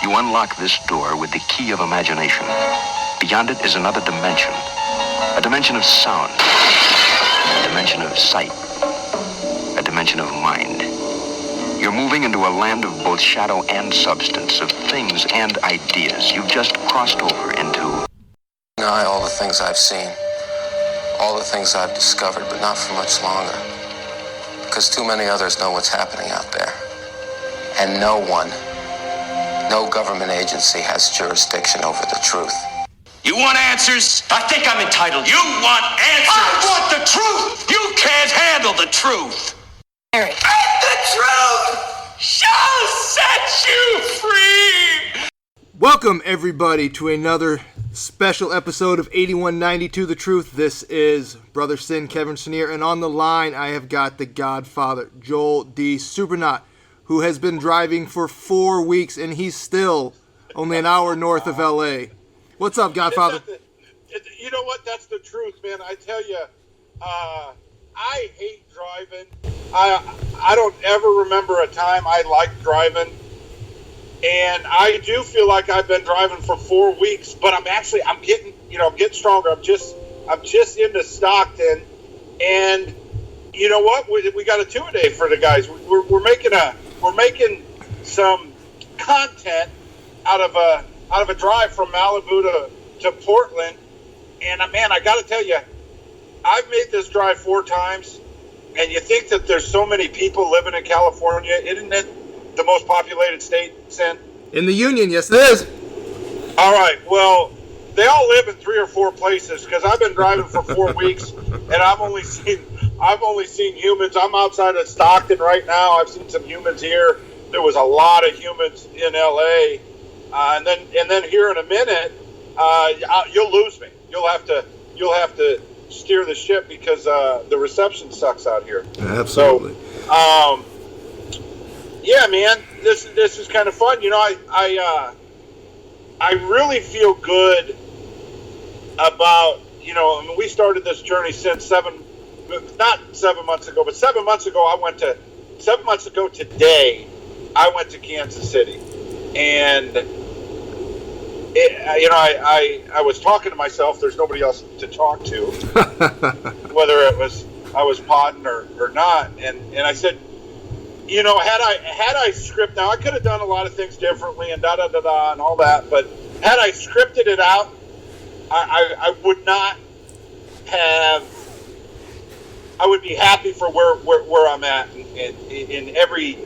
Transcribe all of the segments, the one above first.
You unlock this door with the key of imagination. Beyond it is another dimension. A dimension of sound. A dimension of sight. A dimension of mind. You're moving into a land of both shadow and substance, of things and ideas. You've just crossed over into... Deny all the things I've seen, all the things I've discovered, but not for much longer. Because too many others know what's happening out there. And no one, no government agency has jurisdiction over the truth. You want answers? I think I'm entitled. You want answers? I want the truth! You can't handle the truth! Harry. And the truth shall set you free! Welcome, everybody, to another special episode of 8192 The Truth. This is Brother Sin, Kevin Senior, and on the line I have got the Godfather, Joel D. Supernaut, who has been driving for 4 weeks, and he's still only an hour north of L.A. What's up, Godfather? You know what? That's the truth, man. I tell you, I hate driving. I don't ever remember a time I liked driving. And I do feel like I've been driving for 4 weeks, but I'm getting stronger. I'm just into Stockton, and you know what? We got a 2-a-day for the guys. We're making some content out of a drive from Malibu to Portland, and man, I got to tell you, I've made this drive 4 times, and you think that there's so many people living in California, isn't it? The most populated state, Sin? In the Union, yes it is. All right, well, they all live in 3 or 4 places because I've been driving for 4 weeks, and I've only seen humans. I'm outside of Stockton right now. I've seen some humans here. There was a lot of humans in LA, and then here in a minute, you'll lose me. You'll have to steer the ship because the reception sucks out here. Absolutely. So, yeah, man, this is kind of fun. You know, I really feel good about, I mean, we started this journey since 7 months ago, but 7 months ago, 7 months ago today, I went to Kansas City, and I was talking to myself. There's nobody else to talk to, whether I was podding or not, and I said, had I scripted, now I could have done a lot of things differently and and all that, but had I scripted it out, I would not have. I would be happy for where I'm at in every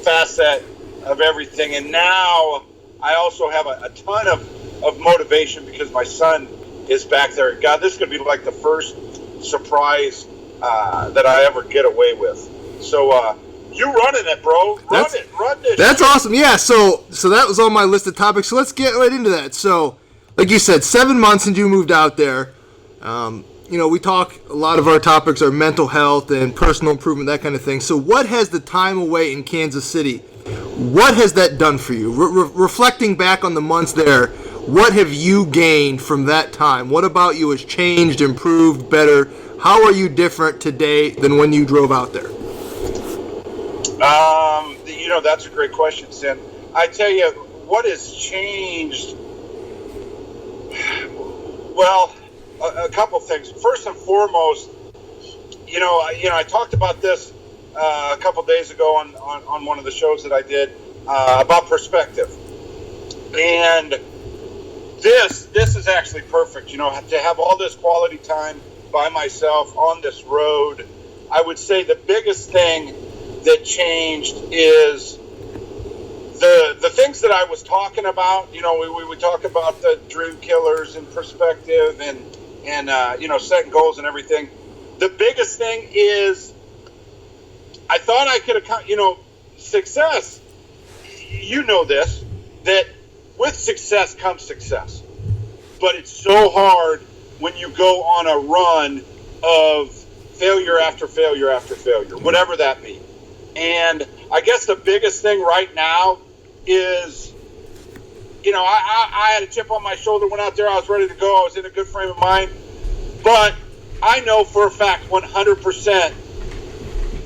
facet of everything, and now I also have a ton of motivation because my son is back there. God, this is going to be like the first surprise that I ever get away with. So. You running it, bro. Run this. That's awesome. Yeah, so that was on my list of topics. So let's get right into that. So, like you said, 7 months since you moved out there. We talk, a lot of our topics are mental health and personal improvement, that kind of thing. So what has the time away in Kansas City, what has that done for you? Reflecting back on the months there, what have you gained from that time? What about you has changed, improved, better? How are you different today than when you drove out there? That's a great question, Sin. I tell you, what has changed? Well, a couple things. First and foremost, I talked about this a couple days ago on one of the shows that I did about perspective, and this is actually perfect. To have all this quality time by myself on this road. I would say the biggest thing that changed is the things that I was talking about. We would talk about the dream killers and perspective and setting goals and everything. The biggest thing is I thought I could have, success. This, that with success comes success. But it's so hard when you go on a run of failure after failure after failure, whatever that means. And I guess the biggest thing right now is, I had a chip on my shoulder, went out there, I was ready to go, I was in a good frame of mind. But I know for a fact 100%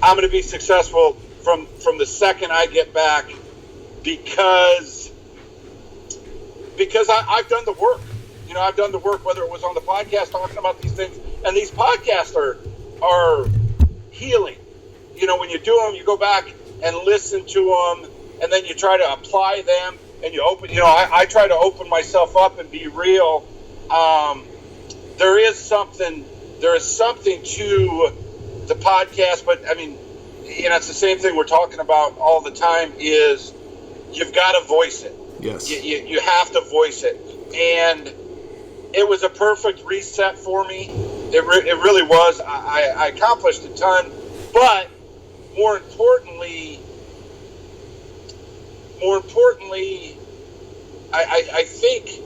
I'm going to be successful from the second I get back, because because I've done the work. I've done the work, whether it was on the podcast talking about these things, and these podcasts are healing. When you do them, you go back and listen to them, and then you try to apply them, and you open. I try to open myself up and be real. There is something to the podcast, but I mean, it's the same thing we're talking about all the time. Is you've got to voice it. Yes. You have to voice it, and it was a perfect reset for me. It really was. I accomplished a ton, but more importantly, I think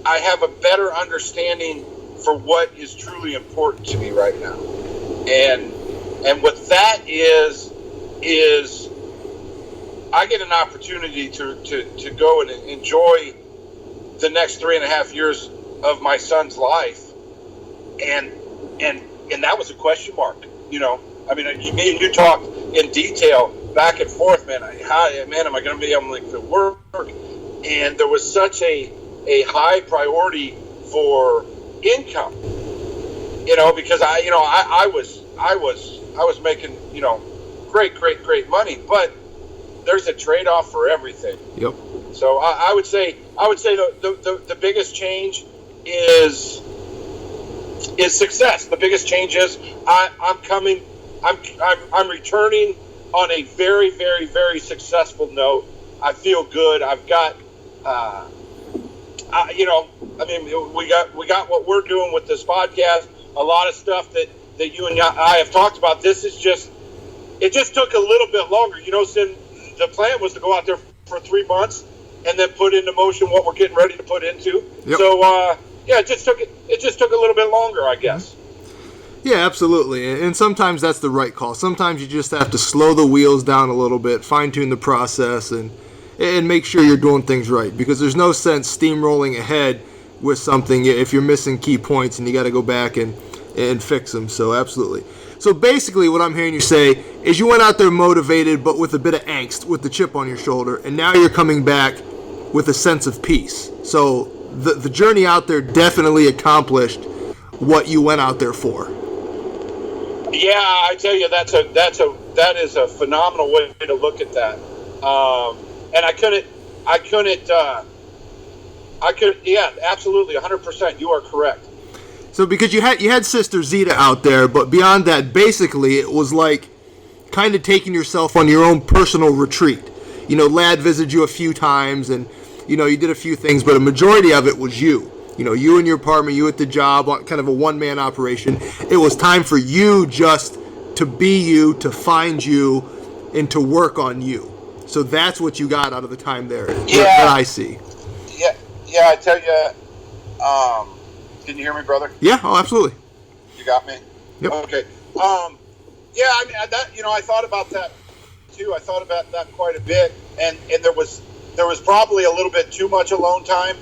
I have a better understanding for what is truly important to me right now, and what that is I get an opportunity to go and enjoy the next 3.5 years of my son's life, and that was a question mark. I mean, me and you talked in detail back and forth, man. How am I going to be able to work? And there was such a high priority for income, because I was making great money, but there's a trade-off for everything. Yep. So I would say the biggest change is success. The biggest change is I'm returning on a very, very, very successful note. I feel good. I've got we got what we're doing with this podcast. A lot of stuff that you and I have talked about. It just took a little bit longer. Since the plan was to go out there for 3 months and then put into motion what we're getting ready to put into. Yep. So it just took a little bit longer, I guess. Yeah, absolutely. And sometimes that's the right call. Sometimes you just have to slow the wheels down a little bit, fine-tune the process, and make sure you're doing things right. Because there's no sense steamrolling ahead with something if you're missing key points and you got to go back and fix them. So absolutely. So basically what I'm hearing you say is you went out there motivated but with a bit of angst, with the chip on your shoulder, and now you're coming back with a sense of peace. So the journey out there definitely accomplished what you went out there for. Yeah, I tell you, that is a phenomenal way to look at that. And I couldn't, yeah, absolutely, 100%. You are correct. So because you had Sister Zita out there, but beyond that, basically it was like kind of taking yourself on your own personal retreat. Lad visited you a few times, and you did a few things, but a majority of it was you. You and your partner, you at the job, kind of a one-man operation. It was time for you just to be you, to find you, and to work on you. So that's what you got out of the time there. Yeah. That I see. Yeah, I tell you. Can you hear me, brother? Yeah. Oh, absolutely. You got me? Yep. Okay. Yeah, I mean, I thought about that too. I thought about that quite a bit, and there was probably a little bit too much alone time.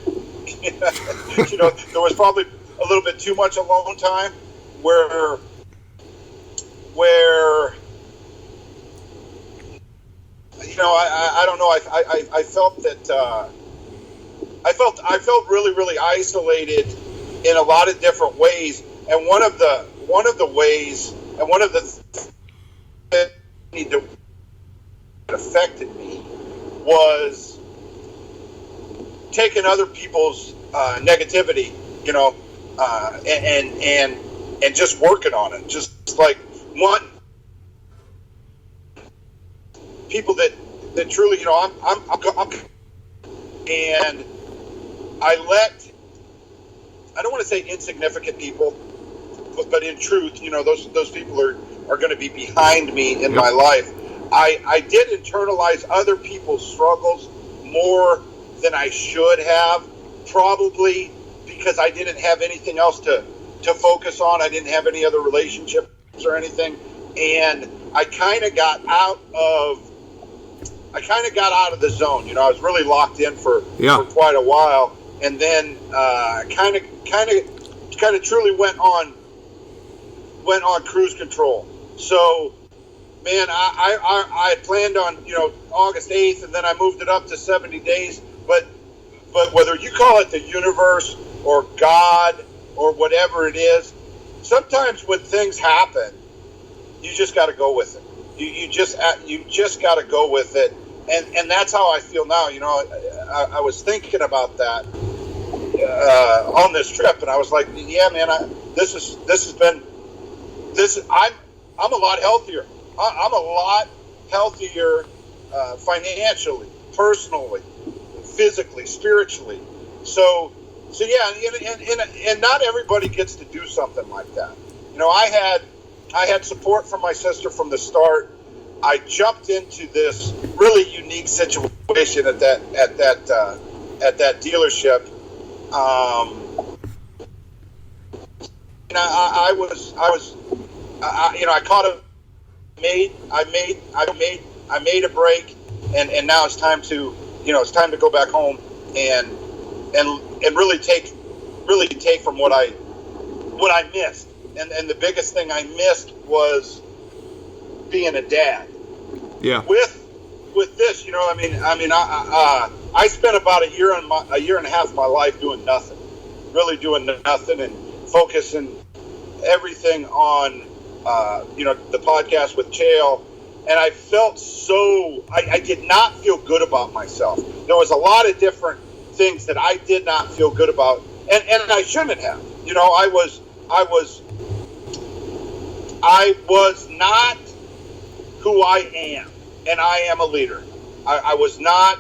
There was probably a little bit too much alone time where I don't know. I felt that I felt really, really isolated in a lot of different ways, and one of the ways, and one of the things that affected me was taking other people's negativity, and just working on it, just like one people that truly, I'm and I don't want to say insignificant people, but in truth, those people are going to be behind me in my life. I did internalize other people's struggles more than I should have, probably because I didn't have anything else to focus on. I didn't have any other relationships or anything, and I kind of got out of the zone. I was really locked in for quite a while, and then kind of truly went on cruise control. So, man, I had planned on August 8th, and then I moved it up to 70 days. But But whether you call it the universe or God or whatever it is, sometimes when things happen, you just got to go with it. You just got to go with it, and that's how I feel now. You know, I was thinking about that on this trip, and I was like, yeah, man, I'm a lot healthier. I'm a lot healthier financially, personally, physically, spiritually. So yeah, and not everybody gets to do something like that. You know, I had support from my sister from the start. I jumped into this really unique situation at that dealership. And I caught I made a break, and now it's time to go back home and really take from what I missed. And the biggest thing I missed was being a dad. Yeah. With this, I spent about a year and a half of my life doing nothing, and focusing everything on the podcast with Chael. And I felt I did not feel good about myself. There was a lot of different things that I did not feel good about, and I shouldn't have. You know, I was not who I am, and I am a leader. I was not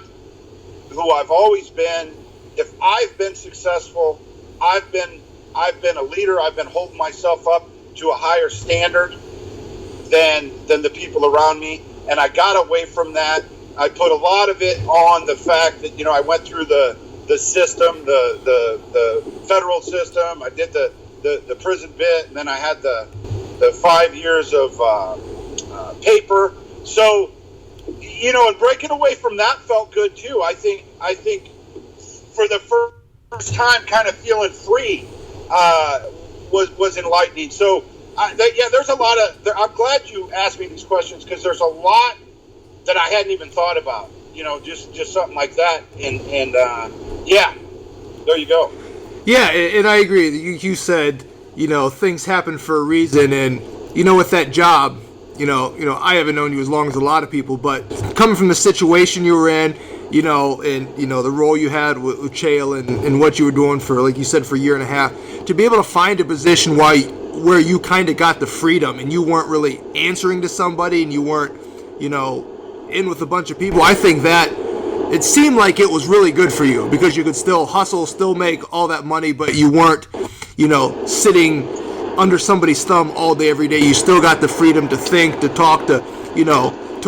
who I've always been. If I've been successful, I've been a leader. I've been holding myself up to a higher standard than the people around me, and I got away from that. I put a lot of it on the fact that I went through the system, the federal system. I did the prison bit, and then I had the 5 years of paper. So, and breaking away from that felt good too. I think for the first time, kind of feeling free was enlightening. So, there's a lot of. I'm glad you asked me these questions, because there's a lot that I hadn't even thought about. Just something like that, and there you go. Yeah, and I agree. You said things happen for a reason, and with that job, I haven't known you as long as a lot of people, but coming from the situation you were in, and the role you had with Chael and what you were doing for, like you said, for a year and a half, to be able to find a position where you kind of got the freedom and you weren't really answering to somebody and you weren't, in with a bunch of people. I think that it seemed like it was really good for you, because you could still hustle, still make all that money, but you weren't, sitting under somebody's thumb all day, every day. You still got the freedom to think, to talk, to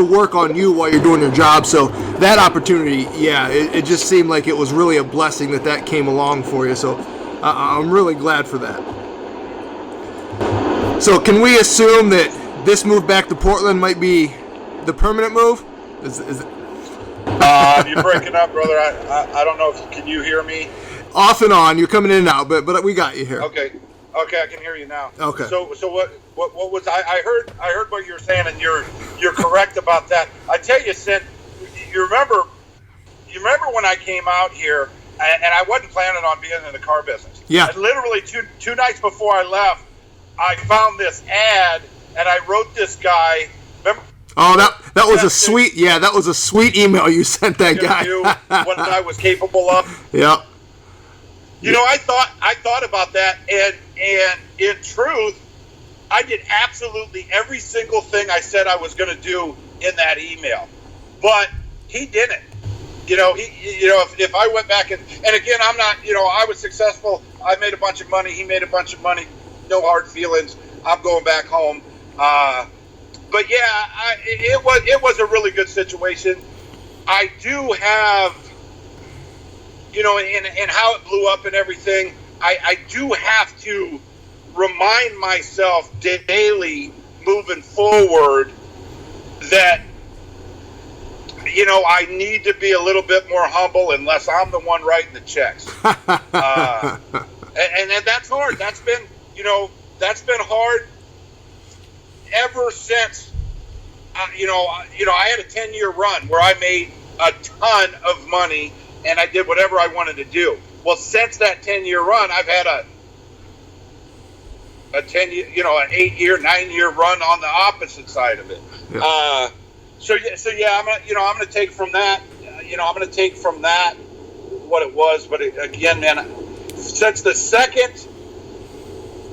work on you while you're doing your job. So that opportunity, it just seemed like it was really a blessing that came along for you. So I'm really glad for that. So can we assume that this move back to Portland might be the permanent move? Is it? You're breaking up, brother. I don't know can you hear me? Off and on. You're coming in and out, but we got you here. Okay, I can hear you now. Okay. So what was I heard what you were saying, and you're correct about that. I tell you, Sid, you remember when I came out here, and I wasn't planning on being in the car business. Yeah. And literally two nights before I left, I found this ad, and I wrote this guy. Remember? Oh, that was a sweet, that was a sweet email you sent that guy. What I was capable of. Yeah. I thought about that, and in truth, I did absolutely every single thing I said I was going to do in that email, but he didn't. If I went back and again, I'm not. I was successful. I made a bunch of money. He made a bunch of money. No hard feelings. I'm going back home. But yeah, it was a really good situation. I do have, and how it blew up and everything, I do have to remind myself daily moving forward that, I need to be a little bit more humble unless I'm the one writing the checks. And that's hard. That's been hard ever since, I had a 10-year run where I made a ton of money, and I did whatever I wanted to do. Well, since that 10-year run, I've had a 10-year, an 8-year, 9-year run on the opposite side of it. Yeah. So yeah, I'm gonna take from that. I'm gonna take from that what it was. But again, man, since the second,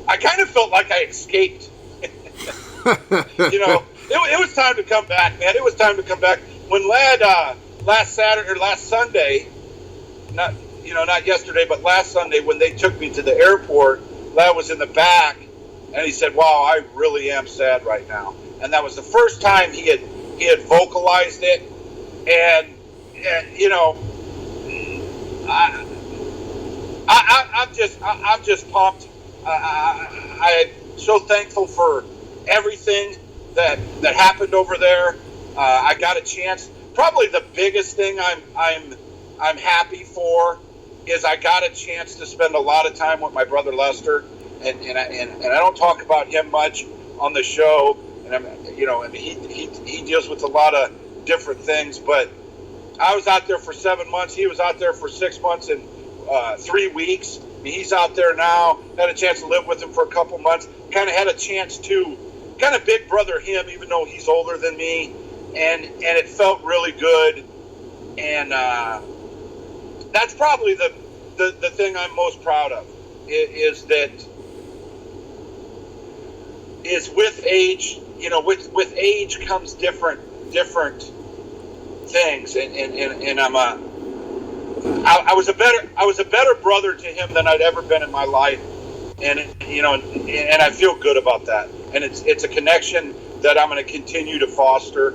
I kind of felt like I escaped. It was time to come back, man. It was time to come back. When Ladd last Sunday, not yesterday, but last Sunday when they took me to the airport, Ladd was in the back, and he said, "Wow, I really am sad right now." And that was the first time he had vocalized it, and I'm just pumped. I'm so thankful for everything that happened over there. I got a chance. Probably the biggest thing I'm happy for is I got a chance to spend a lot of time with my brother Lester, and I don't talk about him much on the show, and he deals with a lot of different things. But I was out there for 7 months. He was out there for 6 months and 3 weeks. I mean, he's out there now. Had a chance to live with him for a couple months. Kind of had a chance to kind of big brother him, even though he's older than me, and it felt really good. And that's probably the thing I'm most proud of is with age. With age comes different things, and I was a better brother to him than I'd ever been in my life, and I feel good about that. And it's a connection that I'm going to continue to foster.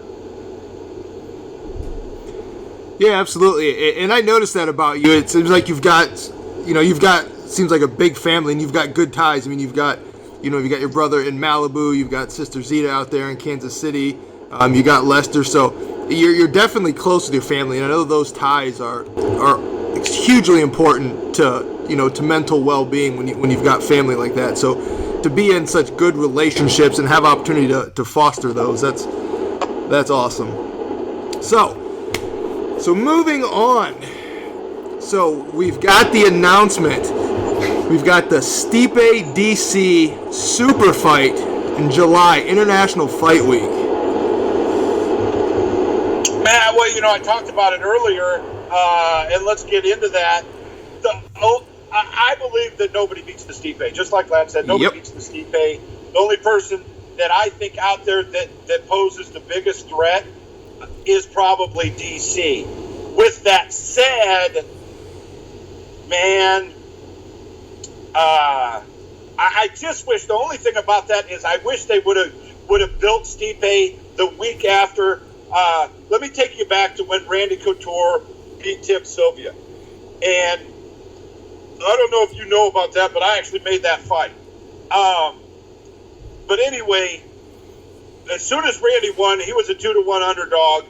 Yeah, absolutely. And I noticed that about you. It seems like you've got seems like a big family, and you've got good ties. I mean, you've got your brother in Malibu, you've got Sister Zeta out there in Kansas City, you got Lester. So you're definitely close with your family, and I know those ties are hugely important to mental well-being when you've got family like that. So to be in such good relationships and have opportunity to foster those, that's awesome. So moving on. So we've got the announcement. We've got the Stipe DC Super Fight in July, International Fight Week. Man, well, I talked about it earlier, and let's get into that. I believe that nobody beats the Stipe. Just like Ladd said, nobody beats the Stipe. The only person that I think out there that poses the biggest threat is probably DC. With that said, man, I just wish, the only thing about that is I wish they would have built Stipe the week after. Let me take you back to when Randy Couture beat Tim Sylvia. And I don't know if you know about that, but I actually made that fight. But anyway, as soon as Randy won, he was a 2-1 underdog.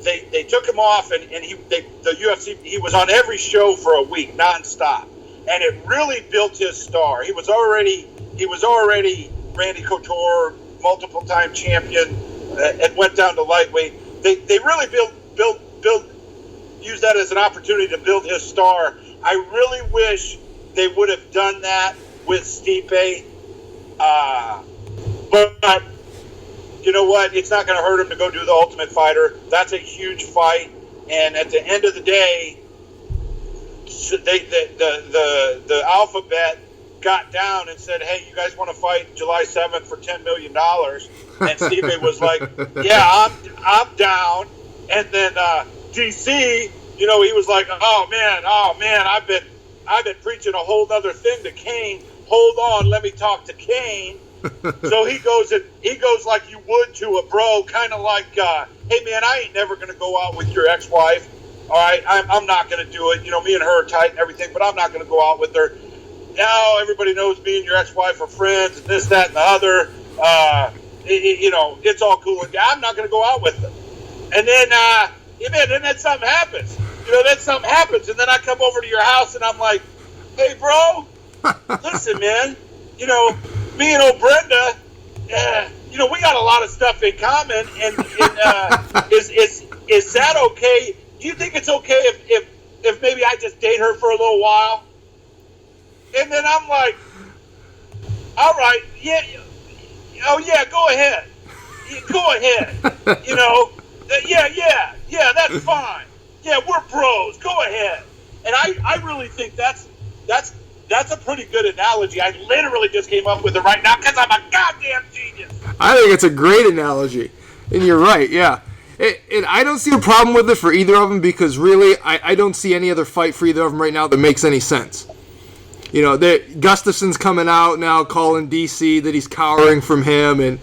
They took him off, and the UFC, he was on every show for a week, nonstop. And it really built his star. He was already Randy Couture, multiple time champion, and went down to lightweight. They really used that as an opportunity to build his star. I really wish they would have done that with Stipe. But you know what? It's not going to hurt him to go do the Ultimate Fighter. That's a huge fight. And at the end of the day, the Alphabet got down and said, "Hey, you guys want to fight July 7th for $10 million?" And Stipe was like, "Yeah, I'm down." And then DC, he was like, "Oh man, I've been preaching a whole other thing to Kane. Hold on, let me talk to Kane." So he goes like you would to a bro, kind of like, "Hey man, I ain't never gonna go out with your ex-wife. All right, I'm not gonna do it. Me and her are tight and everything, but I'm not gonna go out with her. Now everybody knows me and your ex-wife are friends, and this, that, and the other. It's all cool. And I'm not gonna go out with them." And then, then something happens. Then something happens, and then I come over to your house, and I'm like, "Hey, bro, listen, man. Me and old Brenda, we got a lot of stuff in common, and is that okay? Do you think it's okay if maybe I just date her for a little while. And then I'm like, all right, yeah, oh yeah, go ahead. Go ahead. You know, yeah, that's fine. Yeah, we're bros. Go ahead. And I really think that's a pretty good analogy. I literally just came up with it right now because I'm a goddamn genius. I think it's a great analogy. And you're right, yeah. And I don't see a problem with it for either of them because really, I don't see any other fight for either of them right now that makes any sense. You know, Gustafson's coming out now calling DC that he's cowering from him, and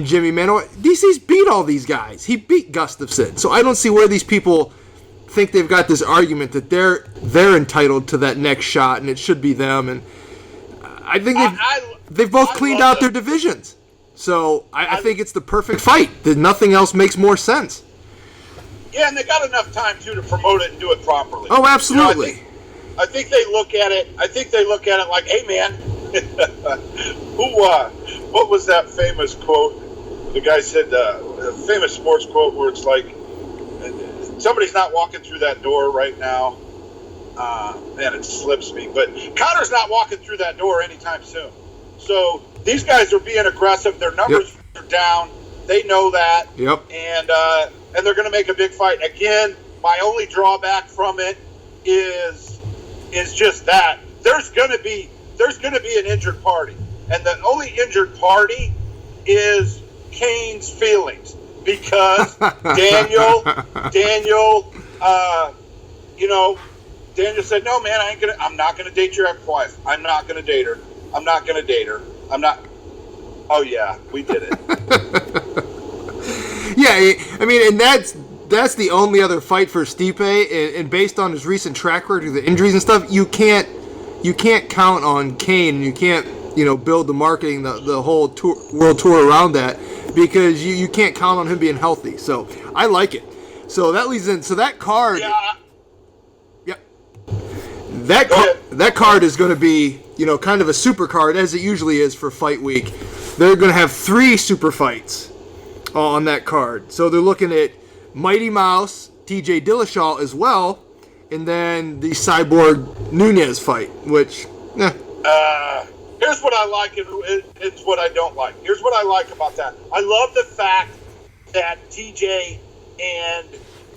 Jimmy, man, DC's beat all these guys. He beat Gustafson. So I don't see where these people think they've got this argument that they're entitled to that next shot and it should be them. And I think they've both cleaned out their divisions. So I think it's the perfect fight. That nothing else makes more sense. Yeah, and they got enough time too to promote it and do it properly. Oh, absolutely. You know, I think they look at it. I think they look at it like, hey, man, what was that famous quote? The guy said a famous sports quote where it's like, somebody's not walking through that door right now. Man, it slips me. But Connor's not walking through that door anytime soon. So these guys are being aggressive. Their numbers are down. They know that. Yep. And they're going to make a big fight. Again, my only drawback from it is just that there's going to be an injured party, and the only injured party is Kane's feelings because Daniel, Daniel said, no, man, I'm not gonna date your ex-wife. I'm not gonna date her. I'm not. Oh yeah, we did it. Yeah, I mean, and that's the only other fight for Stipe, and based on his recent track record of the injuries and stuff, you can't count on Kane. You can't build the marketing, the whole world tour around that, because you can't count on him being healthy. So I like it. So that leads in. So that card. Yeah. That card is going to be kind of a super card, as it usually is for fight week. They're going to have 3 super fights on that card. So they're looking at Mighty Mouse, TJ Dillashaw as well, and then the Cyborg Nunez fight, which, here's what I like and it's what I don't like. Here's what I like about that. I love the fact that TJ and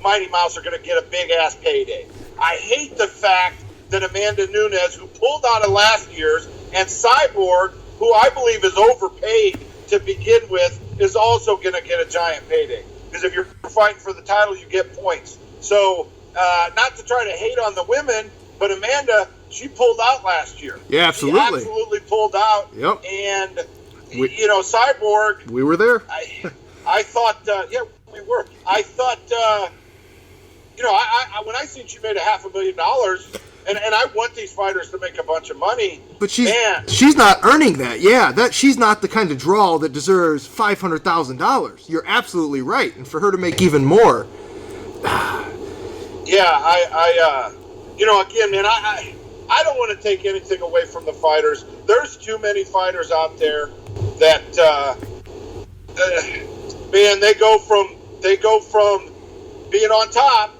Mighty Mouse are going to get a big-ass payday. I hate the fact that Amanda Nunes, who pulled out of last year's, and Cyborg, who I believe is overpaid to begin with, is also going to get a giant payday. Because if you're fighting for the title, you get points. So, not to try to hate on the women, but Amanda, she pulled out last year. Yeah, absolutely. She absolutely pulled out. Yep. And, Cyborg. We were there. I thought, we were. I thought, when I seen she made $500,000, and I want these fighters to make a bunch of money. But she's not earning that. Yeah, she's not the kind of draw that deserves $500,000. You're absolutely right. And for her to make even more. Yeah, again, man, I don't want to take anything away from the fighters. There's too many fighters out there that, man, they go from being on top,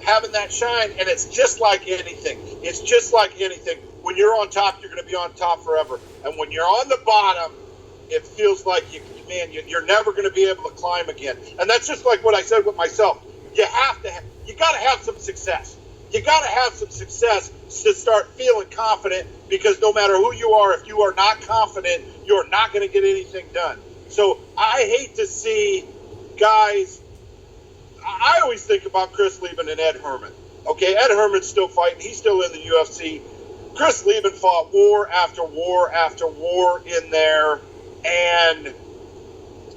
having that shine, and it's just like anything. It's just like anything. When you're on top, you're going to be on top forever. And when you're on the bottom, it feels like you're never going to be able to climb again. And that's just like what I said with myself. You got to have some success. You got to have some success to start feeling confident, because no matter who you are, if you are not confident, you're not going to get anything done. So I hate to see guys. I always think about Chris Lieben and Ed Herman. Okay, Ed Herman's still fighting. He's still in the UFC. Chris Lieben fought war after war after war in there. And,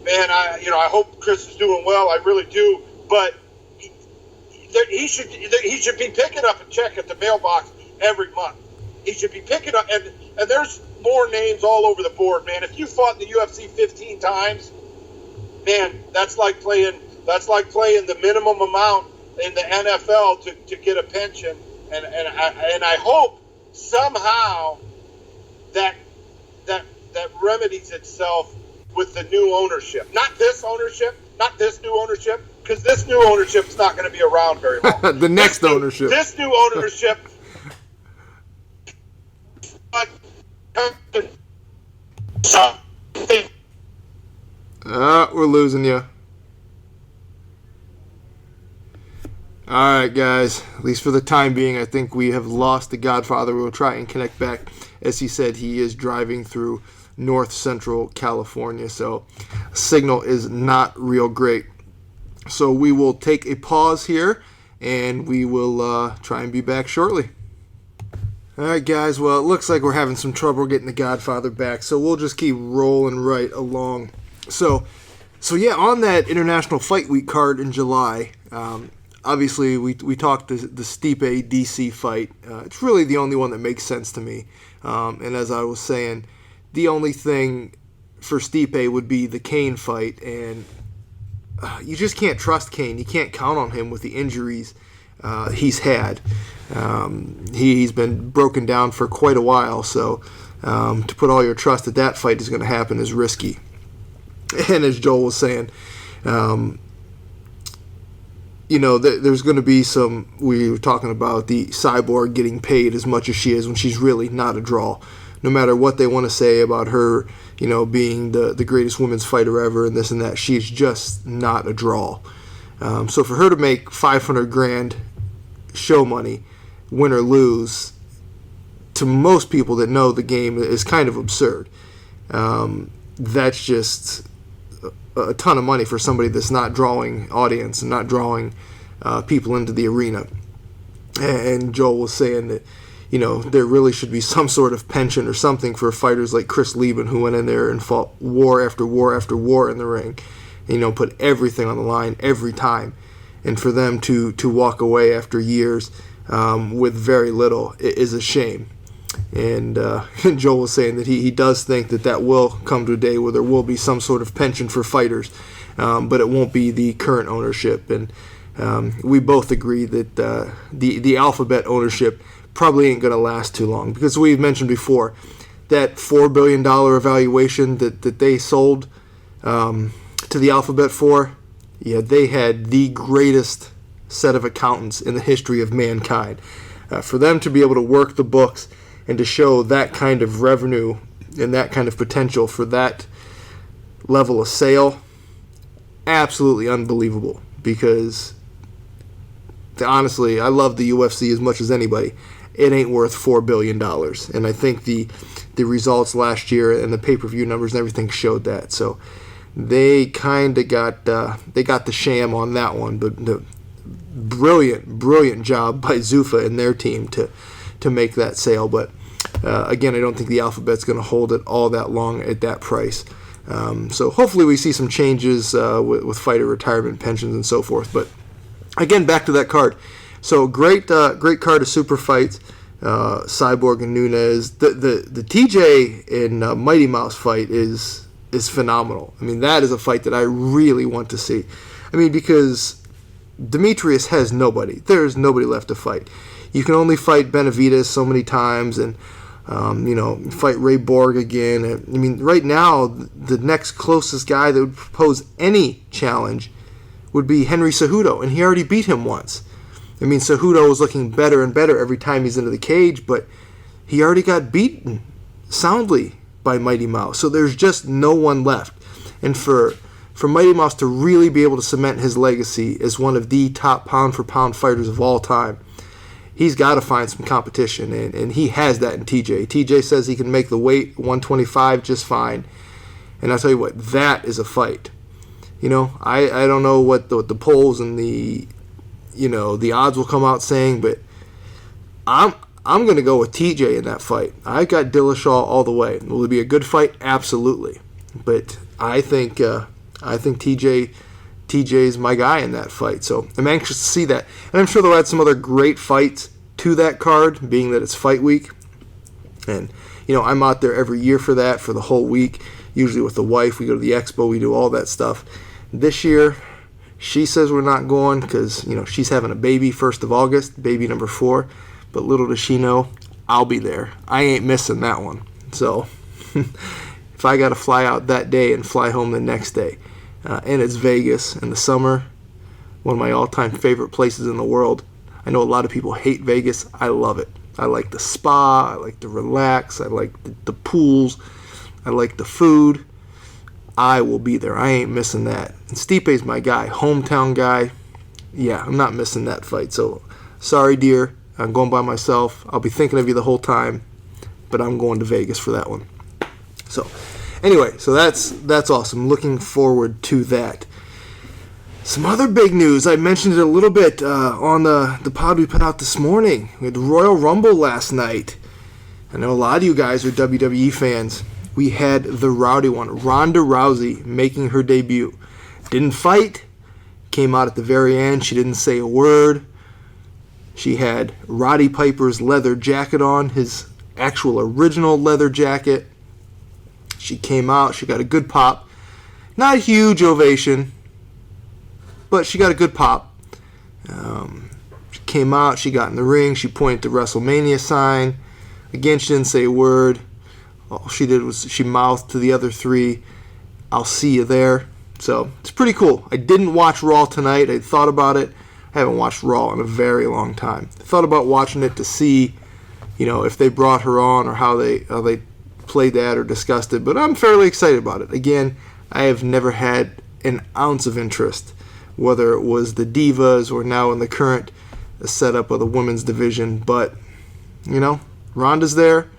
man, I hope Chris is doing well. I really do. But he should be picking up a check at the mailbox every month. He should be picking up. And there's more names all over the board, man. If you fought in the UFC 15 times, man, that's like playing the minimum amount in the NFL to get a pension, and I hope somehow that remedies itself with the new ownership. Not this ownership, not this new ownership, because this new ownership is not going to be around very long. The next ownership. This new ownership. We're losing you. Alright, guys. At least for the time being, I think we have lost the Godfather. We'll try and connect back. As he said, he is driving through north central California, so signal is not real great. So we will take a pause here, and we will try and be back shortly. Alright, guys. Well, it looks like we're having some trouble getting the Godfather back, so we'll just keep rolling right along. So yeah, on that International Fight Week card in July, obviously we talked the Stipe DC fight. It's really the only one that makes sense to me. And as I was saying, the only thing for Stipe would be the Kane fight, and you just can't trust Kane. You can't count on him with the injuries he's had. He's been broken down for quite a while, so to put all your trust that fight is going to happen is risky. And as Joel was saying, there's going to be some, we were talking about the Cyborg getting paid as much as she is when she's really not a draw. No matter what they want to say about her, being the greatest women's fighter ever and this and that, she's just not a draw. So for her to make $500,000 show money, win or lose, to most people that know the game is kind of absurd. That's just a ton of money for somebody that's not drawing audience and not drawing people into the arena. And Joel was saying that, there really should be some sort of pension or something for fighters like Chris Lieben, who went in there and fought war after war after war in the ring, and, put everything on the line every time. And for them to walk away after years with very little is a shame. And Joel was saying that he does think that will come to a day where there will be some sort of pension for fighters, but it won't be the current ownership. And we both agree that the Alphabet ownership probably ain't going to last too long, because we've mentioned before that $4 billion evaluation that they sold to the Alphabet for. Yeah, they had the greatest set of accountants in the history of mankind. For them to be able to work the books and to show that kind of revenue and that kind of potential for that level of sale, absolutely unbelievable. Because, honestly, I love the UFC as much as anybody. It ain't worth $4 billion. And I think the results last year and the pay-per-view numbers and everything showed that. So they kind of got the sham on that one. But the brilliant job by Zuffa and their team to make that sale. But again, I don't think the Alphabet's going to hold it all that long at that price. So hopefully we see some changes with fighter retirement pensions and so forth. But again, back to that card. So great card of super fights. Cyborg and Nunes. The TJ and Mighty Mouse fight is phenomenal. I mean, that is a fight that I really want to see. I mean, because Demetrius has nobody. There's nobody left to fight. You can only fight Benavidez so many times, and fight Ray Borg again. I mean, right now the next closest guy that would pose any challenge would be Henry Cejudo, and he already beat him once. I mean, Cejudo is looking better and better every time he's into the cage, but he already got beaten soundly by Mighty Mouse. So there's just no one left. And for Mighty Mouse to really be able to cement his legacy as one of the top pound-for-pound fighters of all time, he's got to find some competition, and he has that in TJ. TJ says he can make the weight 125 just fine. And I'll tell you what, that is a fight. I don't know what the polls and the odds will come out saying, but I'm going to go with TJ in that fight. I got Dillashaw all the way. Will it be a good fight? Absolutely. But I think TJ's my guy in that fight. So I'm anxious to see that. And I'm sure they'll add some other great fights to that card, being that it's fight week. And, I'm out there every year for that, for the whole week. Usually with the wife, we go to the expo, we do all that stuff. This year, she says we're not going because, she's having a baby 1st of August, baby number 4. But little does she know, I'll be there. I ain't missing that one. So if I got to fly out that day and fly home the next day, and it's Vegas in the summer, one of my all-time favorite places in the world. I know a lot of people hate Vegas. I love it. I like the spa. I like to relax. I like the pools. I like the food. I will be there. I ain't missing that. And Stipe's my guy, hometown guy. Yeah, I'm not missing that fight. So, sorry, dear. I'm going by myself. I'll be thinking of you the whole time, but I'm going to Vegas for that one. So, anyway, so that's awesome. Looking forward to that. Some other big news. I mentioned it a little bit on the pod we put out this morning. We had the Royal Rumble last night. I know a lot of you guys are WWE fans. We had the rowdy one, Ronda Rousey, making her debut. Didn't fight. Came out at the very end. She didn't say a word. She had Roddy Piper's leather jacket on, his actual original leather jacket. She came out. She got a good pop. Not a huge ovation, but she got a good pop. She came out. She got in the ring. She pointed to WrestleMania sign. Again, she didn't say a word. All she did was she mouthed to the other three, "I'll see you there." So it's pretty cool. I didn't watch Raw tonight. I thought about it. I haven't watched Raw in a very long time. I thought about watching it to see, if they brought her on or how they played that or discussed it. But I'm fairly excited about it. Again, I have never had an ounce of interest, whether it was the Divas or now in the current setup of the women's division. But Ronda's there.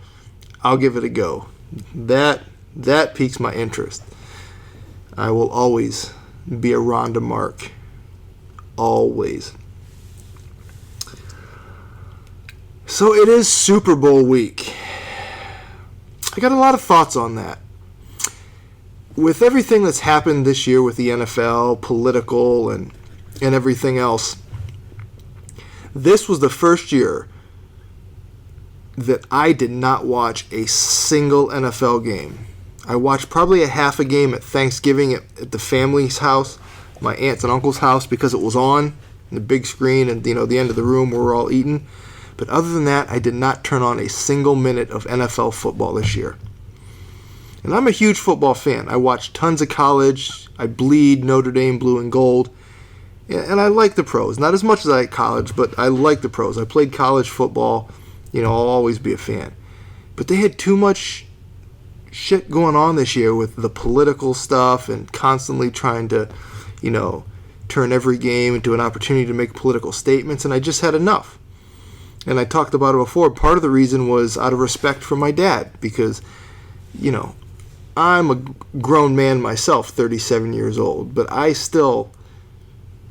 I'll give it a go. That piques my interest. I will always be a Ronda mark. Always. So it is Super Bowl week. I got a lot of thoughts on that. With everything that's happened this year with the NFL, political, and everything else, this was the first year that I did not watch a single NFL game. I watched probably a half a game at Thanksgiving at the family's house, my aunt's and uncle's house, because it was on the big screen and the end of the room where we're all eating. But other than that, I did not turn on a single minute of NFL football this year. And I'm a huge football fan. I watch tons of college. I bleed Notre Dame blue and gold. And I like the pros. Not as much as I like college, but I like the pros. I played college football. I'll always be a fan. But they had too much shit going on this year with the political stuff and constantly trying to, turn every game into an opportunity to make political statements. And I just had enough. And I talked about it before. Part of the reason was out of respect for my dad because, I'm a grown man myself, 37 years old, but I still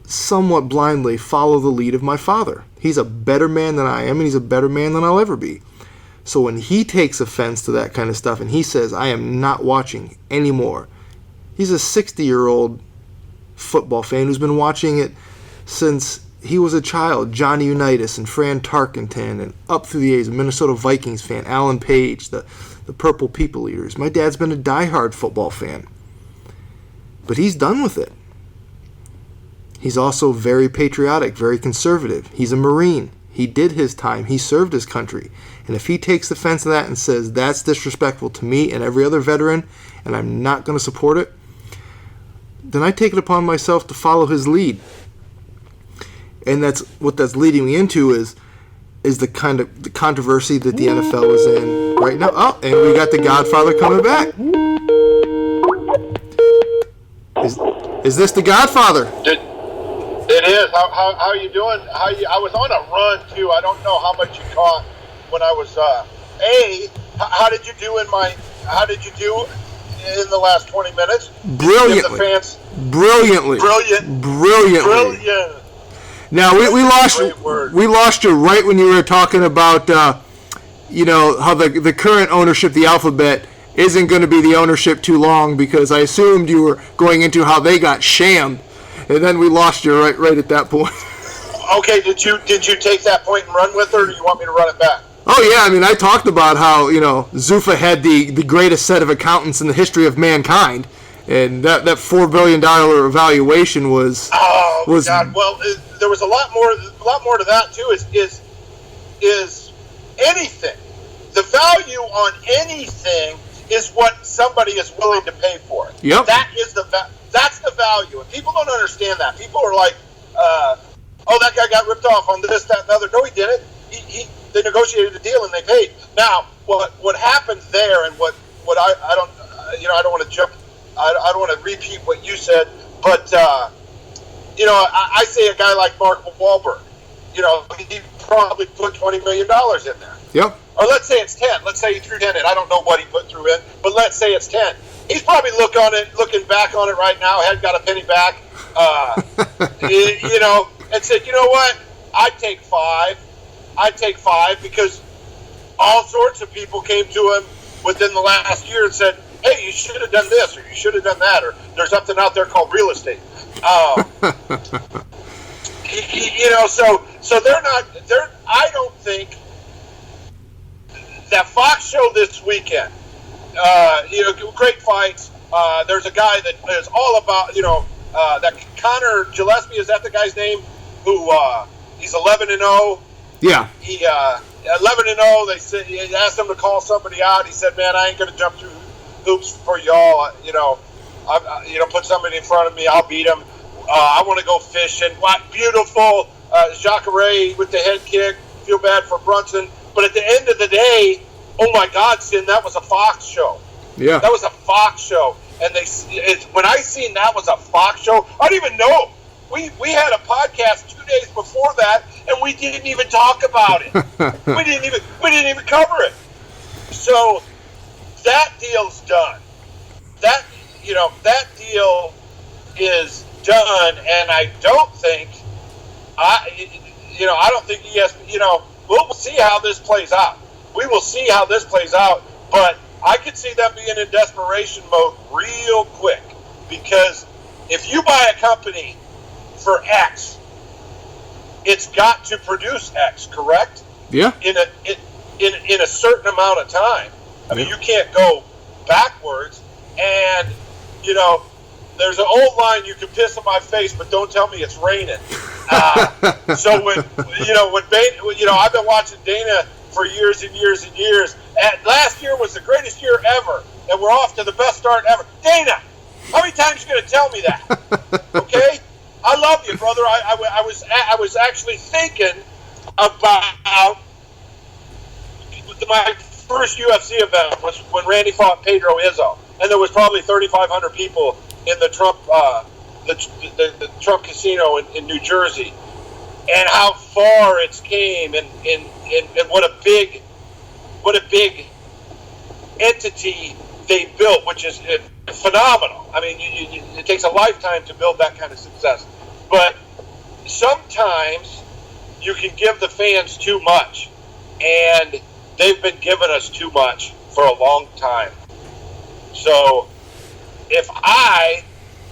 somewhat blindly follow the lead of my father. He's a better man than I am, and he's a better man than I'll ever be. So when he takes offense to that kind of stuff and he says, I am not watching anymore, he's a 60-year-old football fan who's been watching it since he was a child. Johnny Unitas and Fran Tarkenton and up through the years, a Minnesota Vikings fan, Alan Page, the Purple People Eaters. My dad's been a diehard football fan. But he's done with it. He's also very patriotic, very conservative. He's a Marine. He did his time. He served his country. And if he takes offense to that and says that's disrespectful to me and every other veteran and I'm not going to support it, then I take it upon myself to follow his lead. And that's what that's leading me into is the kind of the controversy that the NFL is in right now. Oh, and we got the Godfather coming back. Is this the Godfather? It is. How are you doing? I was on a run too. I don't know how much you caught when I was. How did you do in the last 20 minutes? Brilliantly. The fans. Brilliantly. Now we lost you right when you were talking about how the current ownership, the Alphabet, isn't going to be the ownership too long because I assumed you were going into how they got shammed, and then we lost you right at that point. Okay, did you take that point and run with it, or do you want me to run it back? Oh yeah, I mean I talked about how Zuffa had the greatest set of accountants in the history of mankind. And that $4 billion evaluation was. Oh God! Well, there was a lot more to that too. Is anything? The value on anything is what somebody is willing to pay for it. Yep. That's the value, and people don't understand that. People are like, oh, that guy got ripped off on this, that, and the other. No, he didn't. They negotiated a deal and they paid. Now, what happened there, and what I don't, I don't want to jump, I don't want to repeat what you said, but I say a guy like Mark Wahlberg, he probably put $20 million in there. Yep. Or let's say it's 10. Let's say he threw 10 in. I don't know what he threw in, but let's say it's 10. He's probably looking back on it right now. Hadn't got a penny back. And said, you know what? I'd take 5. Because all sorts of people came to him within the last year and said, hey, you should have done this, or you should have done that, or there's something out there called real estate. So I don't think that Fox show this weekend, great fights. There's a guy that is all about, that Connor Gillespie, is that the guy's name? Who, he's 11-0. Yeah. He, 11-0, they asked him to call somebody out. He said, man, I ain't going to jump through hoops for y'all. Put somebody in front of me, I'll beat him. I want to go fishing. What beautiful Jacare with the head kick. Feel bad for Brunson. But at the end of the day, oh my God, Sin, that was a Fox show. Yeah. That was a Fox show. And when I seen that was a Fox show, I don't even know. We had a podcast 2 days before that, and we didn't even talk about it. we didn't even cover it. So that deal's done. That deal is done, and I don't think ESPN. We'll see how this plays out. We will see how this plays out, but I could see them being in desperation mode real quick, because if you buy a company for X, it's got to produce X, correct? Yeah. In a certain amount of time. I mean, you can't go backwards. And there's an old line: you can piss in my face, but don't tell me it's raining. So when I've been watching Dana for years and years and years. And last year was the greatest year ever, and we're off to the best start ever. Dana, how many times are you going to tell me that? Okay, I love you, brother. I was actually thinking about my first UFC event was when Randy fought Pedro Izzo, and there was probably 3,500 people in the Trump the Trump casino in New Jersey, and how far it's came, and what a big entity they built, which is phenomenal. I mean, it takes a lifetime to build that kind of success, but sometimes you can give the fans too much, and they've been giving us too much for a long time. So if I,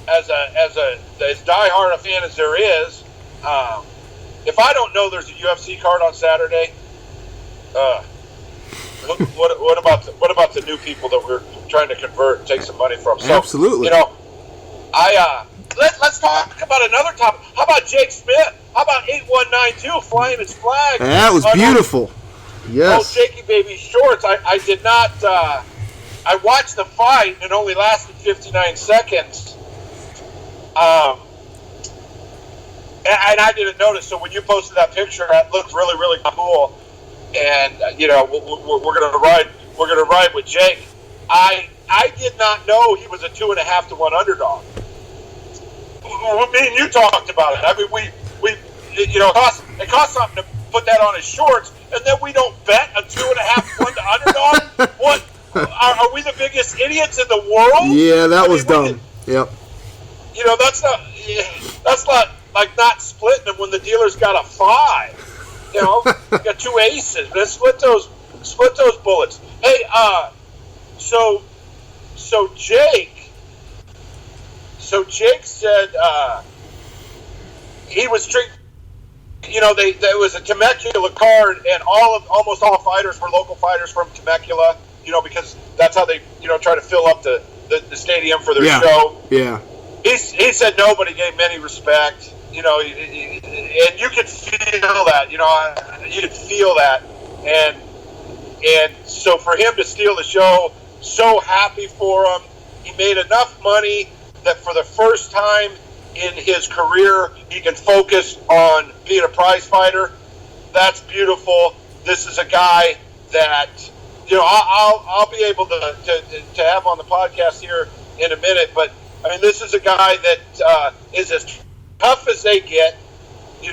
as diehard a fan as there is, if I don't know there's a UFC card on Saturday, what about the new people that we're trying to convert and take some money from? So, absolutely. Let's talk about another topic. How about Jake Smith? How about 8192 flying his flag? That was beautiful. Yes. Oh, Jakey baby shorts. I did not. I watched the fight, and it only lasted 59 seconds. And I didn't notice. So when you posted that picture, it looked really, really cool. And we're gonna ride. We're gonna ride with Jake. I did not know he was a 2.5 to 1 underdog. Me and you talked about it. I mean, it cost something to put that on his shorts, and then we don't bet a 2.5 to 1 to underdog. What? Are we the biggest idiots in the world? Yeah, that was dumb. Yep. That's not like not splitting them when the dealer's got a 5. Got 2 aces. Let's split those bullets. Hey, so Jake said he was treated. There was a Temecula card, and almost all fighters were local fighters from Temecula. Because that's how they try to fill up the stadium for their show. Yeah. He said nobody gave him any respect. And you could feel that. You could feel that, and so for him to steal the show, so happy for him. He made enough money that for the first time in his career. He can focus on being a prize fighter. That's beautiful. This is a guy that, I'll be able to have on the podcast here in a minute. But I mean, this is a guy that is as tough as they get. You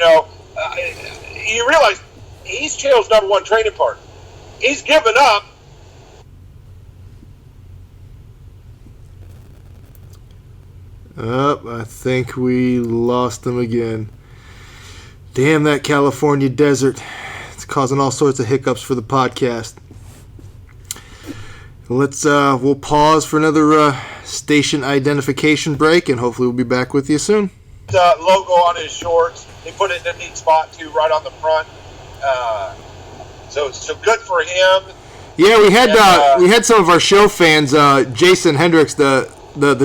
realize he's Chael's number one training partner. He's given up. I think we lost him again. Damn that California desert. It's causing all sorts of hiccups for the podcast. We'll pause for another station identification break, and hopefully we'll be back with you soon. Logo on his shorts. He put it in a neat spot, too, right on the front. So good for him. Yeah, we had some of our show fans, Jason Hendricks, the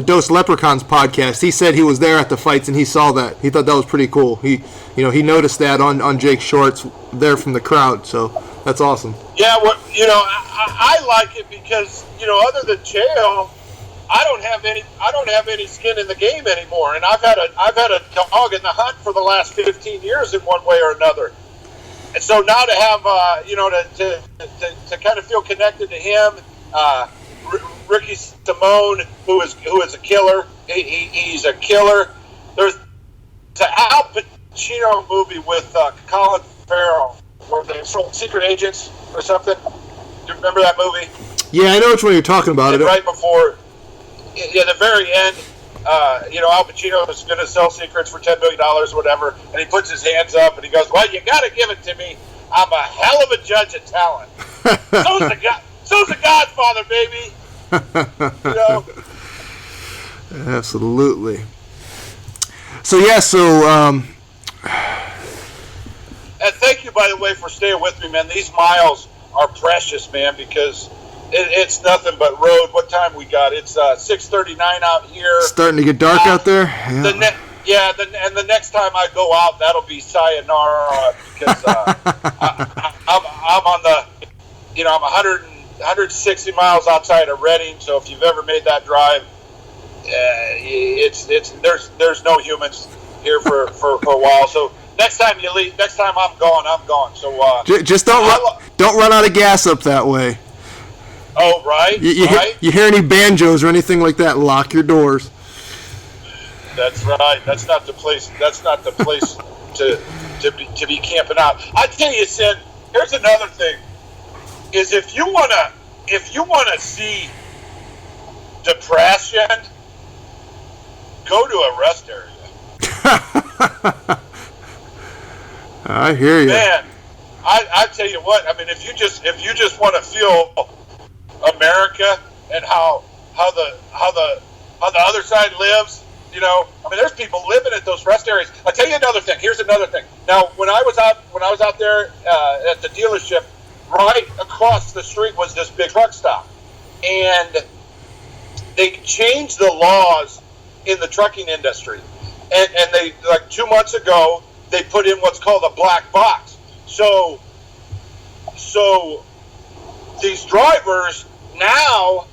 Dos Leprechauns podcast. He said he was there at the fights and he saw that. He thought that was pretty cool. He noticed that on Jake's shorts there from the crowd. So that's awesome. Yeah, I like it because other than Chael, I don't have any skin in the game anymore, and I've had a dog in the hunt for the last 15 years in one way or another. And so now to have to kind of feel connected to him. Ricky Simone, who is a killer. He's a killer. There's an Al Pacino movie with Colin Farrell, where they sold secret agents or something. Do you remember that movie? Yeah, I know which one you're talking about. And right before, the very end, Al Pacino is going to sell secrets for $10 million or whatever, and he puts his hands up and he goes, "Well, you got to give it to me. I'm a hell of a judge of talent." So's the Godfather, baby. Absolutely. So and thank you, by the way, for staying with me, man. These miles are precious, man, because it's nothing but road. What time we got? It's 6:39 out here. Starting to get dark out there. Yeah. And the next time I go out, that'll be sayonara, because I'm on the, I'm 160 miles outside of Reading. So if you've ever made that drive, there's no humans here for a while. So next time you leave, next time I'm gone. So just don't run out of gas up that way. Oh, right. You hear any banjos or anything like that? Lock your doors. That's right. That's not the place. That's not the place to be camping out. I tell you, Sid. Here's another thing: is if you wanna see depression, go to a rest area. I hear you, man. I tell you what. I mean, if you just want to feel America and how the other side lives. I mean, there's people living at those rest areas. I'll tell you another thing. Here's another thing. Now, when I was out there at the dealership, right across the street was this big truck stop, and they changed the laws in the trucking industry, and they, like 2 months ago, they put in what's called a black box. So these drivers now,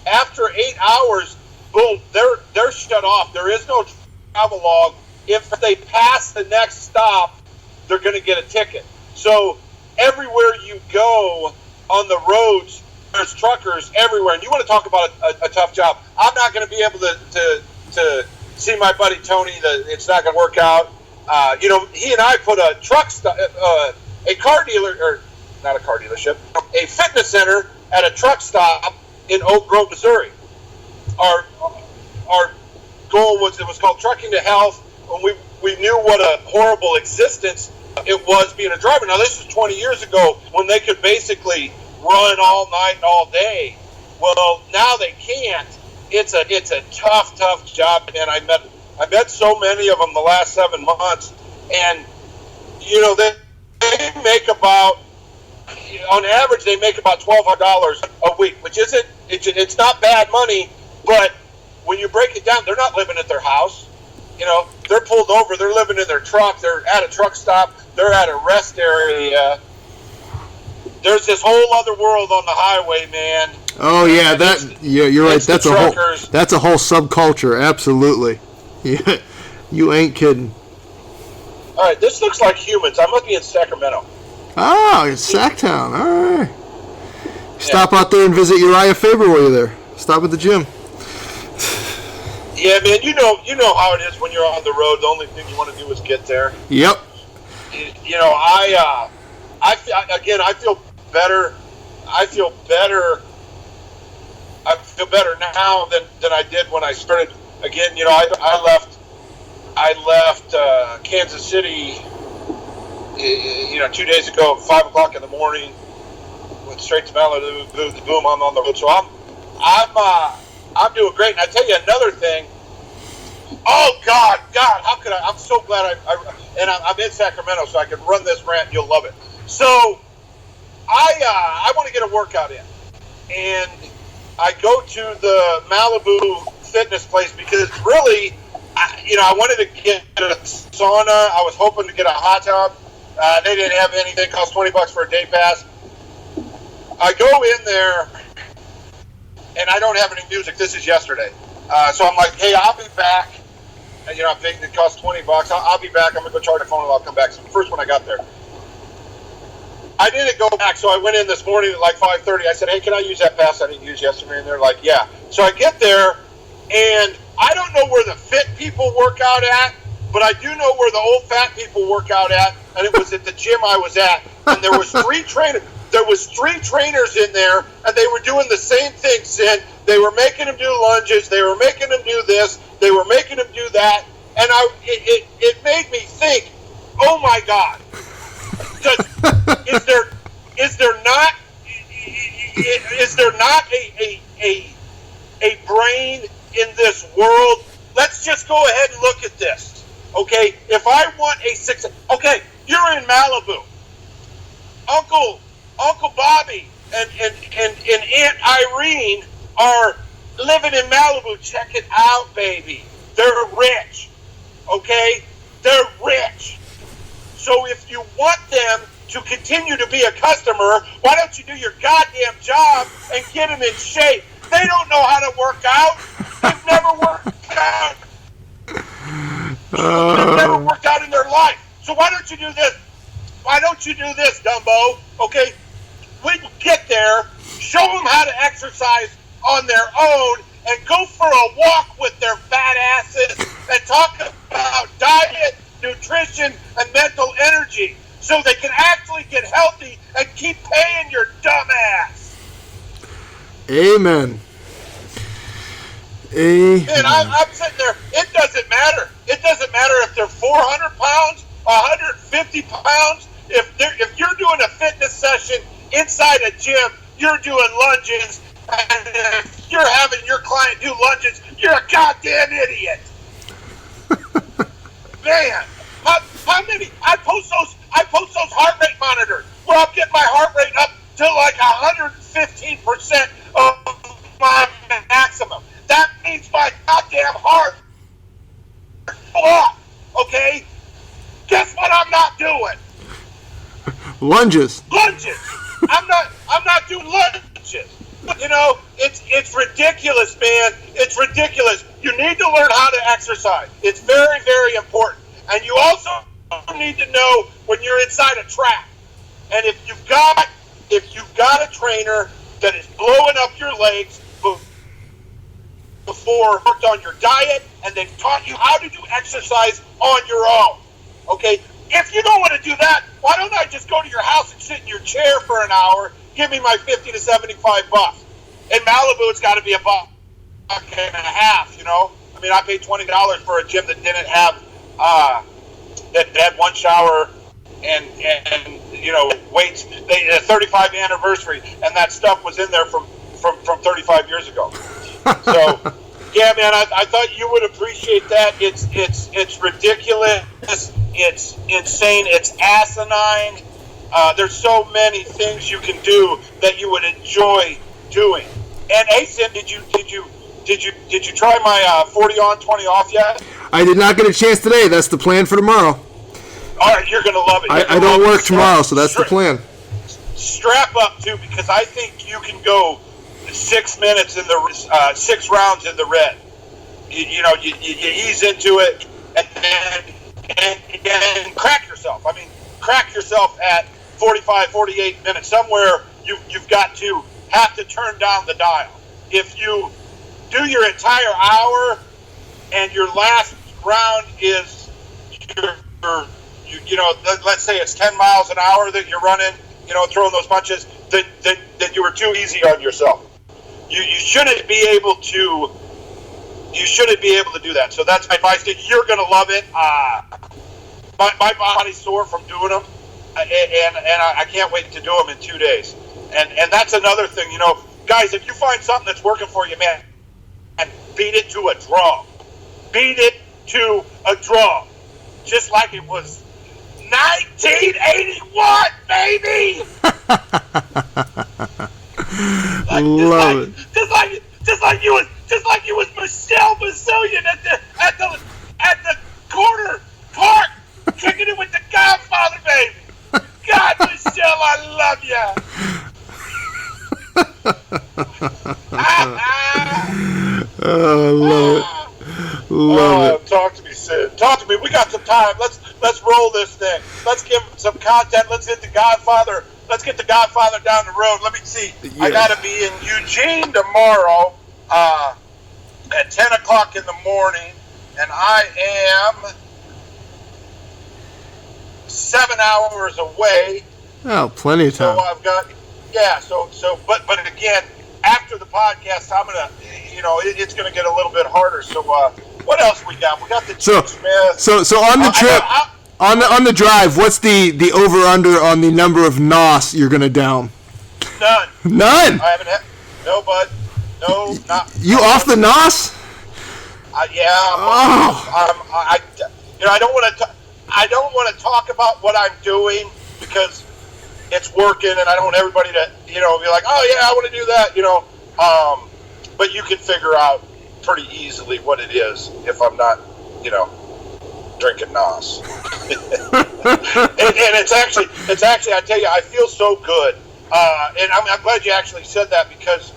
after 8 hours, boom, they're shut off. There is no travel log. If they pass the next stop, they're going to get a ticket. So everywhere you go on the roads, there's truckers everywhere. And you want to talk about a tough job. I'm not going to be able to see my buddy Tony. It's not going to work out. He and I put a a fitness center at a truck stop in Oak Grove, Missouri. Our goal was called Trucking to Health, and we knew what a horrible existence it was being a driver. Now, this was 20 years ago when they could basically run all night and all day. Well, now they can't. It's a tough job, and I met so many of them the last 7 months, and they make about, on average, they make about $1,200 a week, which it's not bad money, but when you break it down, they're not living at their house. They're pulled over, they're living in their truck, they're at a truck stop, they're at a rest area. There's this whole other world on the highway, man. Oh yeah, you're right. That's a whole subculture, absolutely. Yeah. You ain't kidding. All right, this looks like humans. I must be in Sacramento. Oh, it's Sacktown. All right. Stop out there and visit Uriah Faber while you're there. Stop at the gym. Yeah, man, you know how it is when you're on the road. The only thing you want to do is get there. Yep. You know, I feel better. I feel better now than I did when I started. Again, you know, I left Kansas City, 2 days ago at 5 o'clock in the morning. Went straight to Malibu. Boom, I'm on the road. So I'm doing great. And I tell you another thing. Oh God, how could I? I'm so glad I'm in Sacramento, so I can run this rant. You'll love it. So I want to get a workout in, and I go to the Malibu fitness place because really, I wanted to get a sauna. I was hoping to get a hot tub. They didn't have anything. It cost $20 for a day pass. I go in there, and I don't have any music. This is yesterday. So I'm like, hey, I'll be back. And, I'm thinking it costs $20. I'll be back. I'm going to go charge the phone, and I'll come back. So first when I got there, I didn't go back. So I went in this morning at like 5:30. I said, hey, can I use that pass I didn't use yesterday? And they're like, yeah. So I get there, and I don't know where the fit people work out at, but I do know where the old fat people work out at, and it was at the gym I was at. And there was three trainers. There was 3 trainers in there, and they were doing the same thing, Sin. They were making him do lunges. They were making him do this. They were making him do that. And it made me think, oh, my God. Is there not a brain in this world? Let's just go ahead and look at this, okay? If I want a success, okay, you're in Malibu. Uncle Bobby and Aunt Irene are living in Malibu. Check it out, baby. They're rich, okay? They're rich. So if you want them to continue to be a customer, why don't you do your goddamn job and get them in shape? They don't know how to work out. They've never worked out. They've never worked out in their life. So why don't you do this? Why don't you do this, Dumbo? Okay? When you get there, show them how to exercise on their own and go for a walk with their fat asses and talk about diet, nutrition, and mental energy so they can actually get healthy and keep paying your dumb ass. Amen. Man, I'm sitting there. It doesn't matter. It doesn't matter if they're 400 pounds, 150 pounds. If you're doing a fitness session inside a gym, you're doing lunges, and if you're having your client do lunges, you're a goddamn idiot. Man, how many? I post those heart rate monitors where I'm getting my heart rate up to like 115% of my maximum. That means my goddamn heart off. Okay? Guess what I'm not doing? Lunges. I'm not doing lunges. It's ridiculous, man. It's ridiculous. You need to learn how to exercise. It's very, very important. And you also need to know when you're inside a track. And if you've got a trainer that is blowing up your legs before worked on your diet and they've taught you how to do exercise on your own. Okay? If you don't want to do that, why don't I just go to your house and sit in your chair for an hour, give me my $50 to $75? In Malibu, it's got to be $1.50. I mean, I paid $20 for a gym that didn't have, that had one shower and weights. The 35th anniversary, and that stuff was in there from 35 years ago. So, yeah, man, I thought you would appreciate that. It's ridiculous. It's insane. It's asinine. There's so many things you can do that you would enjoy doing. And Asen, did you try my 40 on, 20 off yet? I did not get a chance today. That's the plan for tomorrow. All right, you're gonna love it. I don't work tomorrow, so that's the plan. Strap up too, because I think you can go 6 minutes in the 6 rounds in the red. You ease into it, and crack yourself. I mean, crack yourself at 45, 48 minutes. Somewhere you've got to have to turn down the dial. If you do your entire hour and your last round is let's say it's 10 miles an hour that you're running, throwing those punches, then you were too easy on yourself. You shouldn't be able to do that. So that's my advice to you. You're going to love it. My body's sore from doing them, and I can't wait to do them in 2 days. And that's another thing, guys, if you find something that's working for you, man, and beat it to a draw. Beat it to a draw. Just like it was 1981, baby! Love it. Just like you was Michelle Bazillion at the corner park drinking it with the Godfather, baby. God, Michelle, I love ya. Love it. Love it. Talk to me, Sid. Talk to me. We got some time. Let's roll this thing. Let's give some content. Let's hit the Godfather. Let's get the Godfather down the road. Let me see. Yeah. I got to be in Eugene tomorrow at 10 o'clock in the morning, and I am 7 hours away. Oh, plenty of time. So I've got, but again, after the podcast, I'm gonna, it's gonna get a little bit harder. So what else we got? We got the Smith. So on the trip, on the drive, what's the over under on the number of NOS you're gonna down? None. None. I haven't had. No, bud. No, not. You off the NOS? Yeah. Oh. I don't want to. I don't want to talk about what I'm doing because it's working, and I don't want everybody to, be like, oh yeah, I want to do that, But you can figure out pretty easily what it is if I'm not, drinking NOS. and it's actually, I tell you, I feel so good, and I'm glad you actually said that because,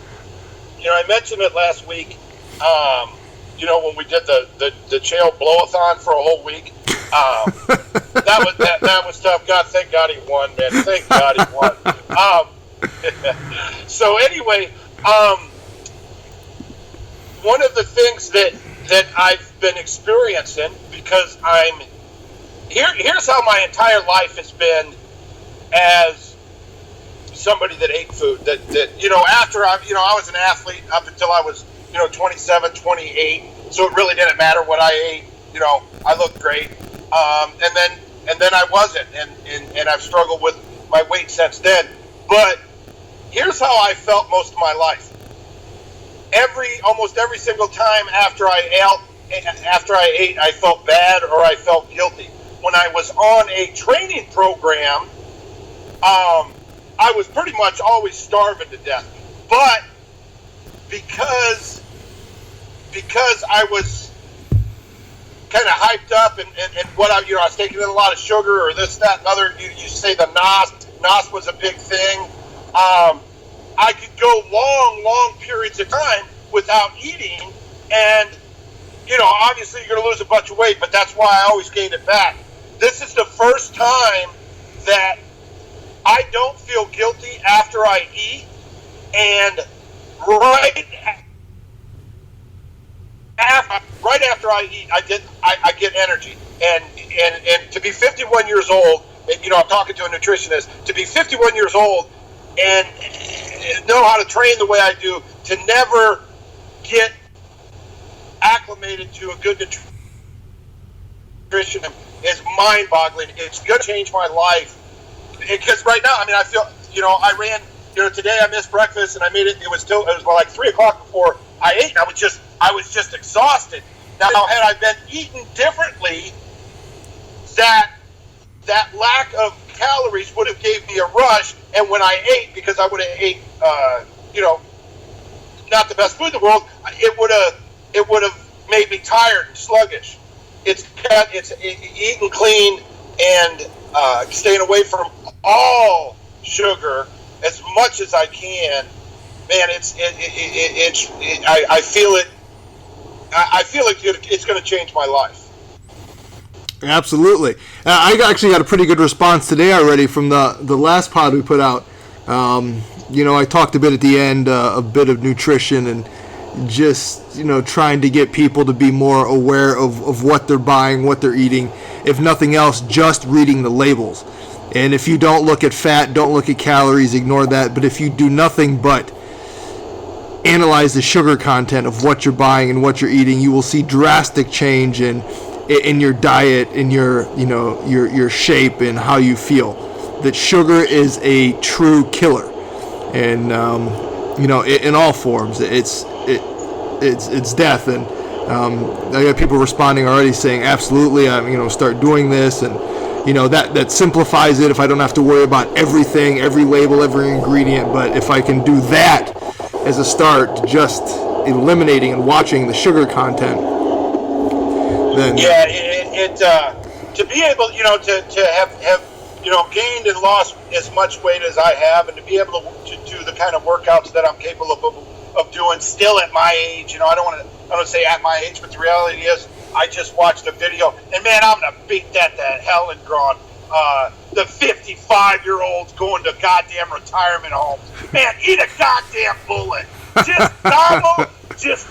I mentioned it last week. When we did the Chael Blow-a-thon for a whole week. That was tough. God, thank God he won, man. Thank God he won. So anyway, one of the things that I've been experiencing because here's how my entire life has been as somebody that ate food. That after I was an athlete up until I was 27, 28. So it really didn't matter what I ate. I looked great. And then I wasn't, and I've struggled with my weight since then. But here's how I felt most of my life. Almost every single time after I ate, I felt bad or I felt guilty. When I was on a training program, I was pretty much always starving to death. But because I was kind of hyped up and what I was taking in a lot of sugar or this, that, and other. You say the NOS was a big thing. I could go long periods of time without eating, and obviously you're going to lose a bunch of weight, but that's why I always gained it back. This is the first time that I don't feel guilty after I eat, and right after I eat, I get energy, and to be 51 years old, and I'm talking to a nutritionist, to be 51 years old and know how to train the way I do, to never get acclimated to a good nutrition is mind-boggling. It's going to change my life because right now, I feel, I ran, today I missed breakfast and I made it. It was like 3 o'clock before I ate. And I was just exhausted. Now, had I been eating differently, that lack of calories would have gave me a rush. And when I ate, because I would have ate, not the best food in the world, it would have made me tired and sluggish. It's eating clean and staying away from all sugar as much as I can. Man, I feel it. I feel like it's going to change my life. Absolutely. I actually got a pretty good response today already from the last pod we put out. I talked a bit at the end, a bit of nutrition and just, trying to get people to be more aware of what they're buying, what they're eating. If nothing else, just reading the labels. And if you don't look at fat, don't look at calories, ignore that. But if you do nothing but analyze the sugar content of what you're buying and what you're eating, you will see drastic change in your diet, in your shape, and how you feel. That sugar is a true killer, and in all forms, it's death. And I got people responding already saying, absolutely, start doing this, and that simplifies it. If I don't have to worry about everything, every label, every ingredient, but if I can do that as a start, just eliminating and watching the sugar content, then to be able, to have gained and lost as much weight as I have, and to be able to do the kind of workouts that I'm capable of doing still at my age. I don't want to say at my age, but the reality is I just watched a video, and man, I'm gonna beat that to hell and gone. The 55-year-olds going to goddamn retirement homes. Man, eat a goddamn bullet. Just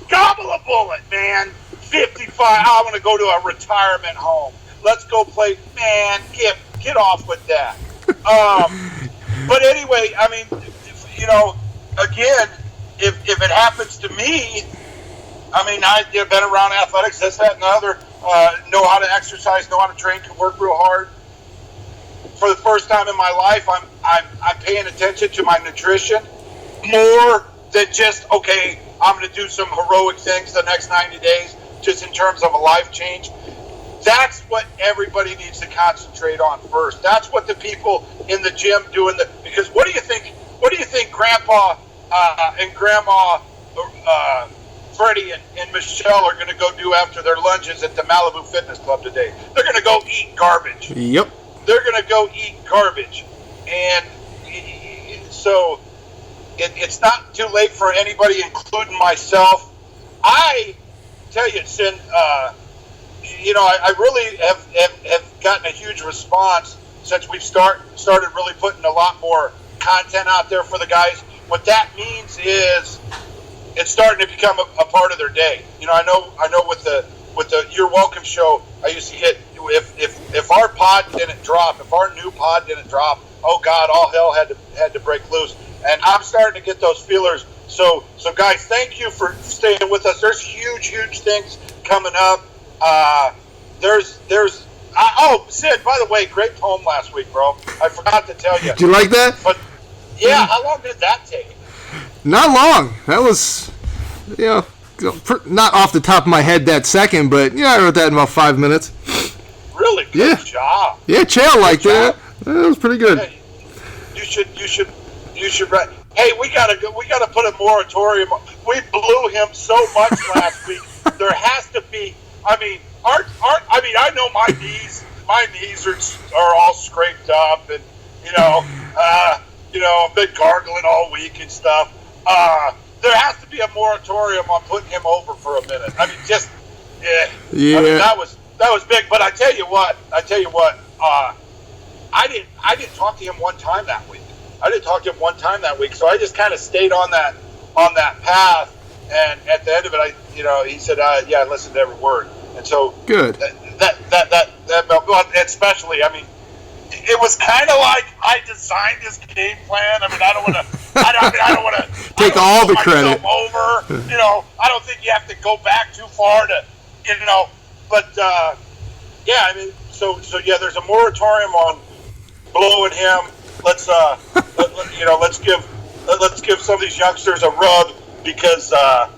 gobble a bullet, man. 55. I want to go to a retirement home. Let's go play. Man, get off with that. But anyway, I mean, again, if it happens to me, I mean, I've been around athletics, this, that, and the other. Know how to exercise, know how to train, can work real hard. For the first time in my life, I'm paying attention to my nutrition more than just, okay, I'm going to do some heroic things the next 90 days, just in terms of a life change. That's what everybody needs to concentrate on first. That's what the people in the gym do. Because what do you think Grandpa and Grandma Freddie and Michelle are going to go do after their lunches at the Malibu Fitness Club today? They're going to go eat garbage. Yep. They're going to go eat garbage. And so it's not too late for anybody, including myself. I tell you, Sin, I really have gotten a huge response since we've started really putting a lot more content out there for the guys. What that means is it's starting to become a part of their day. I know with the You're Welcome show, I used to get, if our pod didn't drop, if our new pod didn't drop, oh God, all hell had to break loose. And I'm starting to get those feelers. So guys, thank you for staying with us. There's huge things coming up. Sid, by the way, great poem last week, bro. I forgot to tell you. Did you like that? But yeah, how long did that take? Not long. That was, not off the top of my head that second, but I wrote that in about 5 minutes. Really good job. Yeah, Chael liked it. That was pretty good. Hey, you should write. Hey, we gotta put a moratorium. We blew him so much last week. There has to be. I mean, I know my knees are all scraped up, and I've been gargling all week and stuff. There has to be a moratorium on putting him over for a minute. I mean, yeah. I mean, that was big. But I tell you what. I didn't talk to him one time that week. So I just kind of stayed on that path. And at the end of it, he said, "Yeah, I listened to every word." And so good. That especially, I mean, it was kind of like I designed this game plan. I mean, I don't want to take all the credit over. I don't think you have to go back too far to, But yeah, I mean, so yeah, there's a moratorium on blowing him. Let's give some of these youngsters a rub, because they'll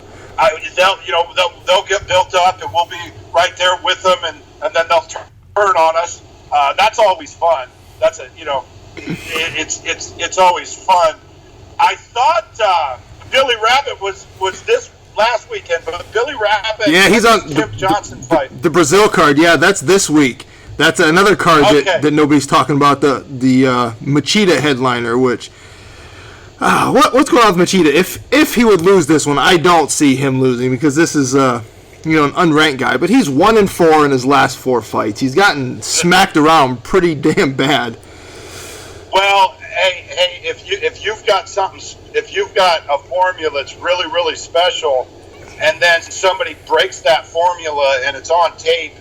get built up, and we'll be right there with them, and then they'll turn on us. That's always fun. It's always fun. I thought Billy Rabbit was this last weekend, but Billy Rabbit, he's on Tim Johnson fight. The Brazil card. Yeah, that's this week. That's another card that nobody's talking about. The Machida headliner, which what's going on with Machida? If he would lose this one, I don't see him losing, because this is an unranked guy, but he's 1-4 in his last 4 fights. He's gotten smacked around pretty damn bad. Well, hey, if you've got a formula that's really, really special, and then somebody breaks that formula and it's on tape,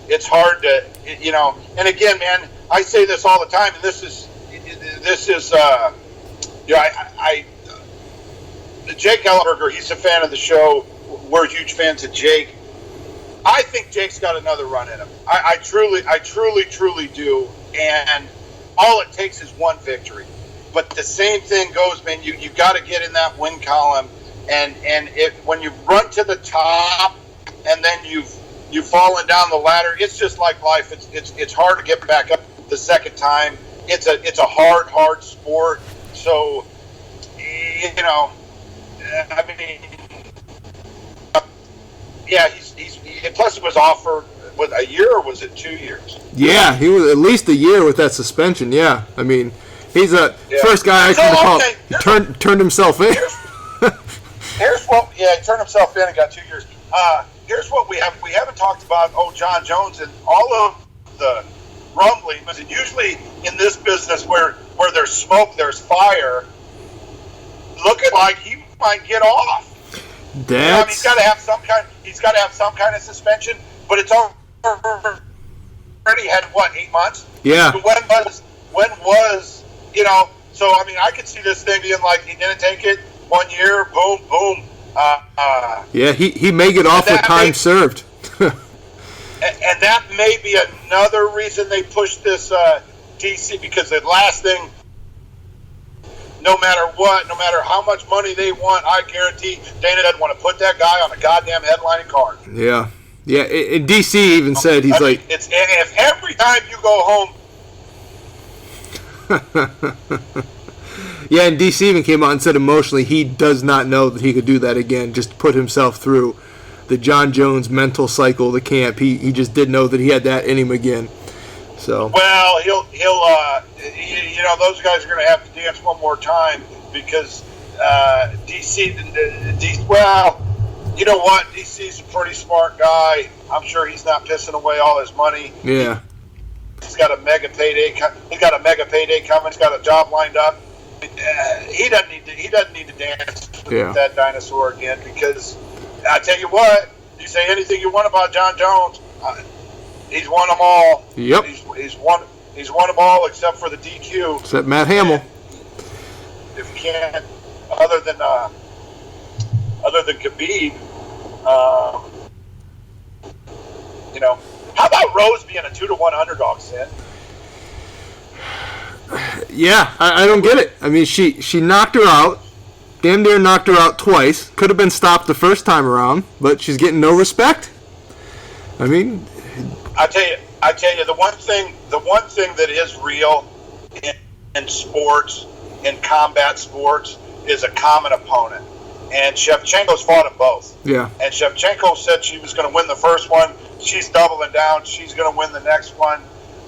it's hard to, And again, man, I say this all the time, and this is, Jake Ellenberger, he's a fan of the show. We're huge fans of Jake. I think Jake's got another run in him. I truly do. And all it takes is one victory. But the same thing goes, man. You got to get in that win column. And when you run to the top, and then you've fallen down the ladder, it's just like life. It's hard to get back up the second time. It's a hard sport. So, I mean, yeah, he's plus he was offered with a year, or was it 2 years? Yeah, he was at least a year with that suspension. Yeah, I mean, he's a first guy I can call turned himself in. Here's what, he turned himself in and got 2 years. Here's what we haven't talked about. John Jones and all of the rumblings. And usually in this business, where there's smoke, there's fire. Looking like he might get off. He's got to have some kind. He's got to have some kind of suspension. But it's already had 8 months. Yeah. When was So I mean, I could see this thing being like he didn't take it 1 year. Boom, boom. Yeah, he may get off with time served. And that may be another reason they pushed this DC, because the last thing, no matter what, no matter how much money they want, I guarantee Dana doesn't want to put that guy on a goddamn headlining card. Yeah. Yeah, and DC even said, he's like... If every time you go home... Yeah, and DC even came out and said emotionally he does not know that he could do that again, just put himself through the John Jones mental cycle of the camp. He just didn't know that he had that in him again. So well, he'll those guys are going to have to dance one more time, because DC, well, you know what? DC's a pretty smart guy. I'm sure he's not pissing away all his money. Yeah. He's got a mega payday. He's got a mega payday coming. He's got a job lined up. He doesn't need to dance with that dinosaur again, because I tell you what, you say anything you want about John Jones, he's won them all. Yep. He's won them all except for the DQ. Except Matt Hamill. And if you can't, other than Khabib, how about Rose being a 2-1 underdog, Sin? Yeah, I don't get it. I mean, she knocked her out, damn near knocked her out twice. Could have been stopped the first time around, but she's getting no respect. I mean, I tell you, the one thing that is real in sports, in combat sports, is a common opponent. And Shevchenko's fought them both. Yeah. And Shevchenko said she was going to win the first one. She's doubling down. She's going to win the next one.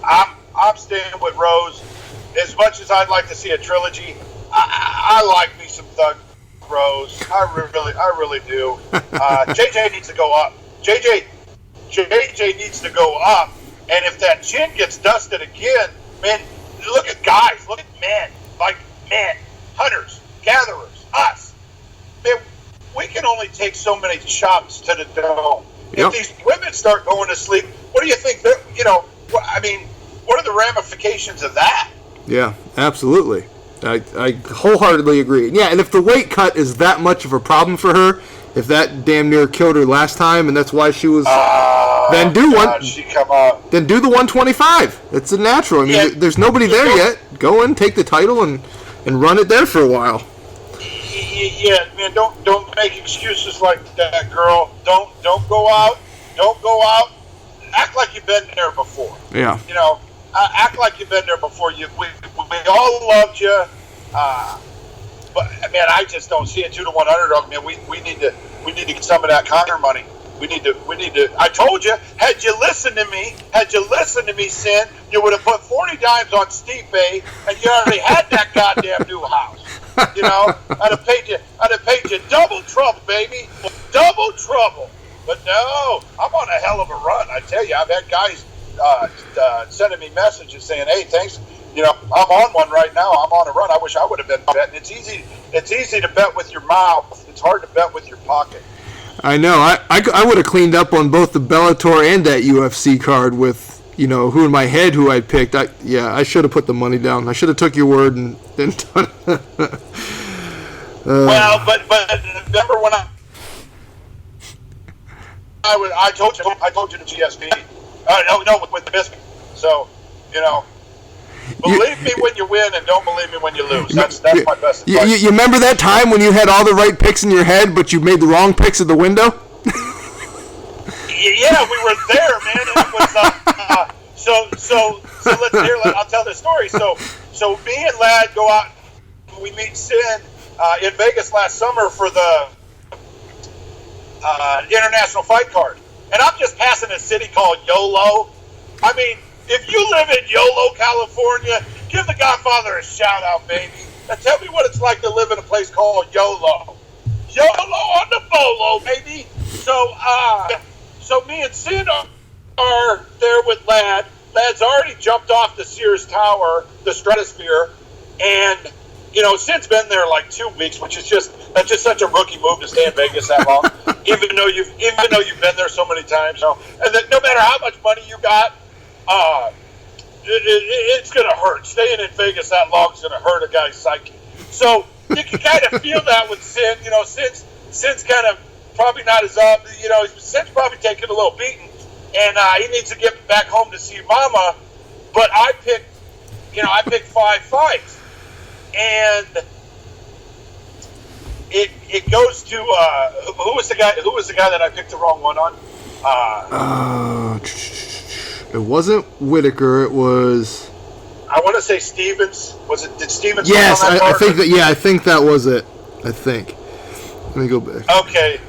I'm staying with Rose. As much as I'd like to see a trilogy, I like me some Thug Rose. I really do. JJ needs to go up. JJ needs to go up. And if that chin gets dusted again, man, look at guys, look at men, like men, hunters, gatherers, us. Man, we can only take so many shots to the dome. Yep. If these women start going to sleep, what do you think? What are the ramifications of that? Yeah, absolutely. I wholeheartedly agree. Yeah, and if the weight cut is that much of a problem for her, if that damn near killed her last time, and that's why she was, then do Then do the 125. It's a natural. I mean, there's nobody there yet. Go in, take the title, and run it there for a while. Yeah, man. Don't make excuses like that, girl. Don't go out. Don't go out. Act like you've been there before. Yeah. Act like you've been there before. We all loved you, but man, I just don't see a 2-1 underdog. Man, we need to get some of that Conor money. We need to. I told you, had you listened to me, Sin, you would have put 40 dimes on Stipe, and you already had that goddamn new house. I'd have paid you double trouble, baby. double trouble. But no, I'm on a hell of a run. I tell you, I've had guys sending me messages saying, "Hey, thanks. You know, I'm on one right now. I'm on a run. I wish I would have been betting." It's easy. It's easy to bet with your mouth. It's hard to bet with your pocket. I know. I would have cleaned up on both the Bellator and that UFC card with, you know, who in my head who I picked. I should have put the money down. I should have took your word and then done it. Well, but remember when I told you the GSP. No, with the biscuit. So, you know, believe me when you win and don't believe me when you lose. That's my best advice. You remember that time when you had all the right picks in your head, but you made the wrong picks at the window? Yeah, we were there, man. And it was so let's hear. I'll tell the story. So me and Ladd go out. We meet Sin in Vegas last summer for the international fight card, and I'm just passing a city called YOLO. I mean, if you live in YOLO, California, give the Godfather a shout out, baby, and tell me what it's like to live in a place called YOLO. YOLO on the bolo, baby. So me and Sin are there with Ladd. Ladd's already jumped off the Sears Tower, the Stratosphere, and you know, Sin's been there like 2 weeks, which is just such a rookie move to stay in Vegas that long, even though you've been there so many times. So, and that no matter how much money you got, it's gonna hurt. Staying in Vegas that long is gonna hurt a guy's psyche. So you can kind of feel that with Sin. You know, Sin's kind of probably not as up. You know, Sin's probably taking a little beating, and he needs to get back home to see Mama. But I picked 5 fights. And it goes to who was the guy that I picked the wrong one on? It wasn't Whitaker. It was. I want to say Stevens. Did Stevens? Yes, on that I think that. Yeah, I think that was it. I think. Let me go back. Okay,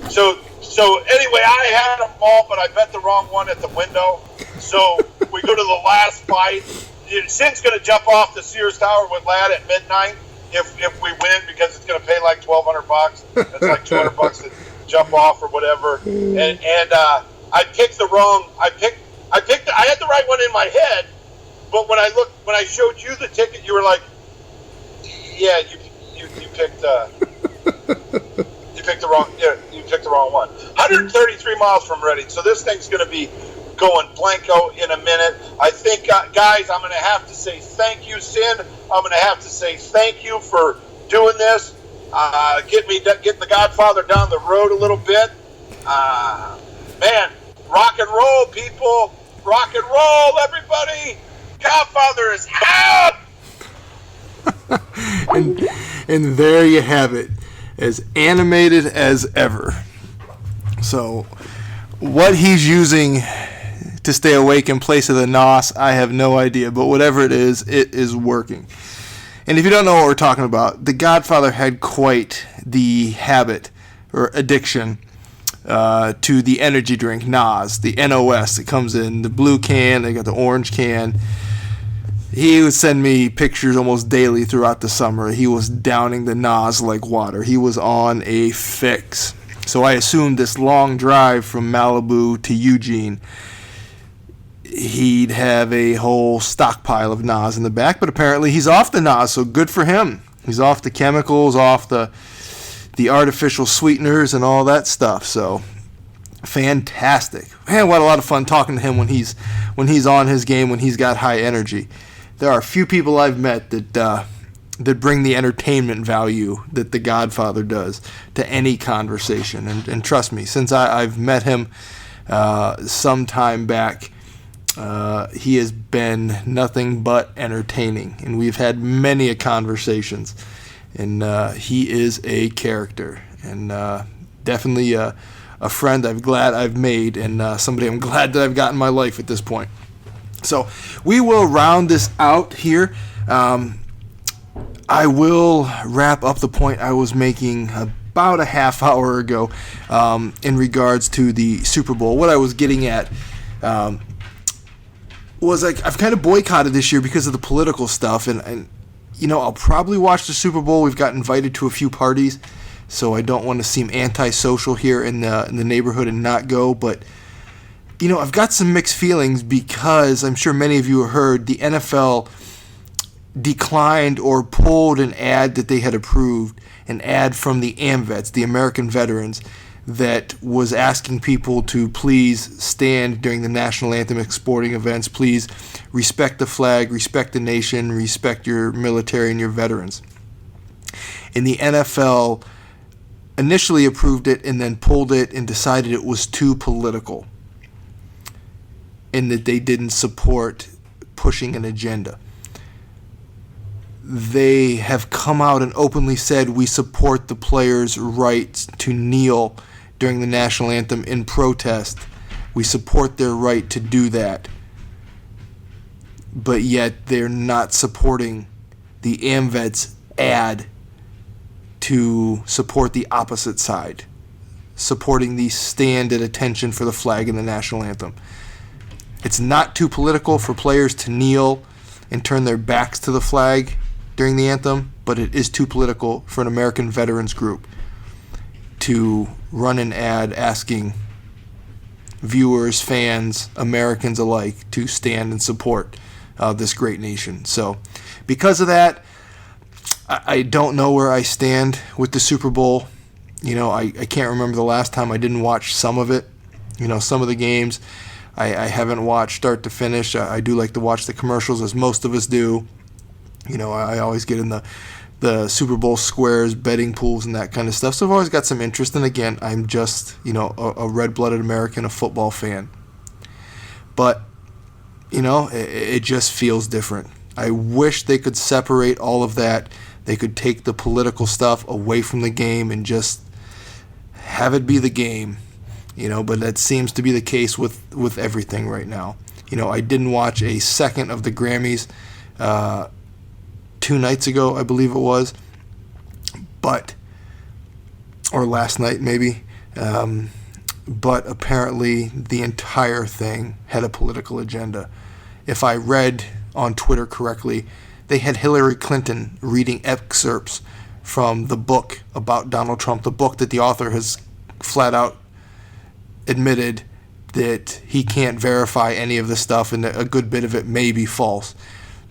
so anyway, I had them all, but I bet the wrong one at the window. So we go to the last fight. Sin's going to jump off the Sears Tower with Ladd at midnight if we win, because it's going to pay like $1,200. It's like $200 to jump off or whatever. And I picked the wrong. I had the right one in my head, but when I showed you the ticket, you were like, "Yeah, you picked you picked the wrong. Yeah, you picked the wrong one." 133 miles from Reading, so this thing's going to be going blanco in a minute. I think, guys, I'm going to have to say thank you, Sin. I'm going to have to say thank you for doing this. Get the Godfather down the road a little bit. Man, rock and roll, people. Rock and roll, everybody. Godfather is out. And there you have it, as animated as ever. So, what he's using to stay awake in place of the NOS, I have no idea, but whatever it is working. And if you don't know what we're talking about, the Godfather had quite the habit or addiction to the energy drink NOS, the NOS that comes in the blue can. They got the orange can. He would send me pictures almost daily throughout the summer. He was downing the NOS like water. He was on a fix. So I assumed this long drive from Malibu to Eugene, he'd have a whole stockpile of NOS in the back, but apparently he's off the NOS, so good for him. He's off the chemicals, off the artificial sweeteners and all that stuff. So fantastic. Man, what a lot of fun talking to him when he's on his game, when he's got high energy. There are a few people I've met that bring the entertainment value that the Godfather does to any conversation. And trust me, since I've met him some time back, he has been nothing but entertaining, and we've had many conversations, and he is a character, and definitely a friend I'm glad I've made, and somebody I'm glad that I've got in my life at this point. So we will round this out here. I will wrap up the point I was making about a half hour ago in regards to the Super Bowl. What I was getting at was, like, I've kind of boycotted this year because of the political stuff, and you know, I'll probably watch the Super Bowl. We've got invited to a few parties, so I don't want to seem antisocial here in the neighborhood and not go. But I've got some mixed feelings because I'm sure many of you have heard the NFL declined or pulled an ad that they had approved, an ad from the AMVETS, the American Veterans, that was asking people to please stand during the national anthem at sporting events. Please respect the flag, respect the nation, respect your military and your veterans. And the NFL initially approved it and then pulled it and decided it was too political and that they didn't support pushing an agenda. They have come out and openly said we support the players' rights to kneel during the national anthem in protest. We support their right to do that. But yet they're not supporting the AMVETS ad to support the opposite side, supporting the stand at attention for the flag and the national anthem. It's not too political for players to kneel and turn their backs to the flag during the anthem, but it is too political for an American veterans group to run an ad asking viewers, fans, Americans alike to stand and support this great nation. So because of that, I don't know where I stand with the Super Bowl. I can't remember the last time I didn't watch some of it. Some of the games I haven't watched start to finish. I do like to watch the commercials, as most of us do. I always get in the Super Bowl squares, betting pools, and that kind of stuff. So I've always got some interest. And again, I'm just, a red-blooded American, a football fan. But, it just feels different. I wish they could separate all of that. They could take the political stuff away from the game and just have it be the game. But that seems to be the case with everything right now. I didn't watch a second of the Grammys 2 nights ago, I believe it was, or last night maybe, but apparently the entire thing had a political agenda. If I read on Twitter correctly, they had Hillary Clinton reading excerpts from the book about Donald Trump, the book that the author has flat out admitted that he can't verify any of the stuff and a good bit of it may be false.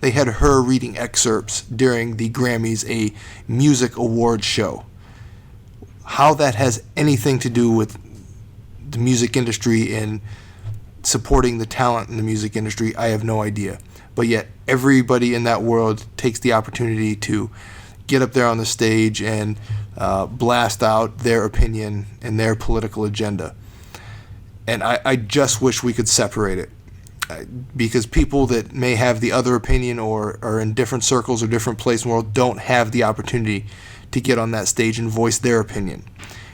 They had her reading excerpts during the Grammys, a music awards show. How that has anything to do with the music industry and supporting the talent in the music industry, I have no idea. But yet everybody in that world takes the opportunity to get up there on the stage and blast out their opinion and their political agenda. And I just wish we could separate it. Because people that may have the other opinion or are in different circles or different places in the world don't have the opportunity to get on that stage and voice their opinion.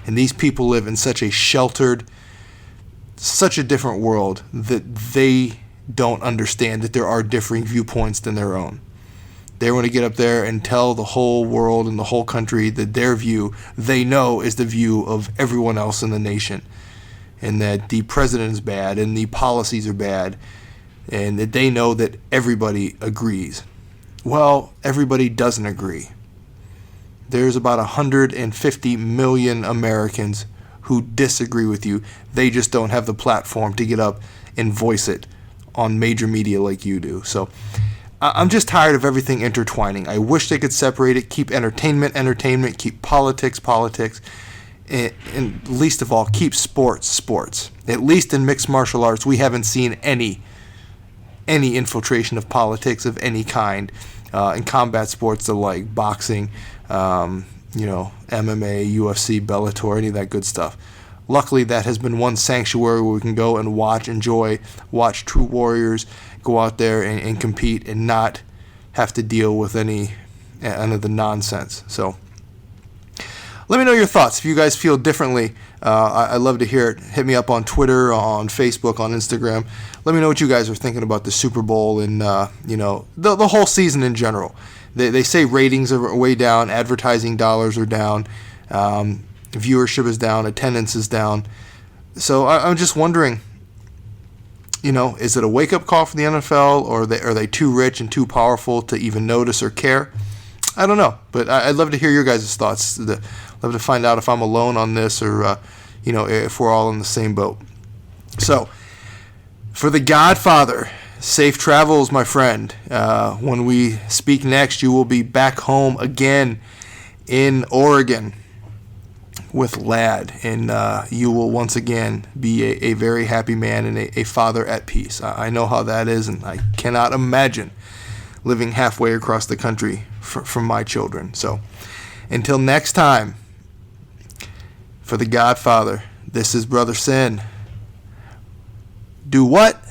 And these people live in such a sheltered, such a different world that they don't understand that there are differing viewpoints than their own. They want to get up there and tell the whole world and the whole country that their view, they know, is the view of everyone else in the nation. And that the president is bad and the policies are bad. And that they know that everybody agrees. Well, everybody doesn't agree. There's about 150 million Americans who disagree with you. They just don't have the platform to get up and voice it on major media like you do. So I'm just tired of everything intertwining. I wish they could separate it, keep entertainment, keep politics, and least of all, keep sports. At least in mixed martial arts, we haven't seen any infiltration of politics of any kind. In combat sports, like boxing, MMA, UFC, Bellator, any of that good stuff. Luckily, that has been one sanctuary where we can go and watch true warriors go out there and compete and not have to deal with any of the nonsense. So let me know your thoughts. If you guys feel differently, I'd love to hear it. Hit me up on Twitter, on Facebook, on Instagram. Let me know what you guys are thinking about the Super Bowl and the whole season in general. They say ratings are way down, advertising dollars are down, viewership is down, attendance is down. So I'm just wondering, is it a wake-up call for the NFL, or are they too rich and too powerful to even notice or care? I don't know, but I'd love to hear your guys' thoughts. Love to find out if I'm alone on this or, if we're all in the same boat. So, for The Godfather, safe travels, my friend. When we speak next, you will be back home again in Oregon with Lad, and you will once again be a very happy man and a father at peace. I know how that is, and I cannot imagine living halfway across the country from my children. So, until next time, for The Godfather, this is Brother Sin. Do what?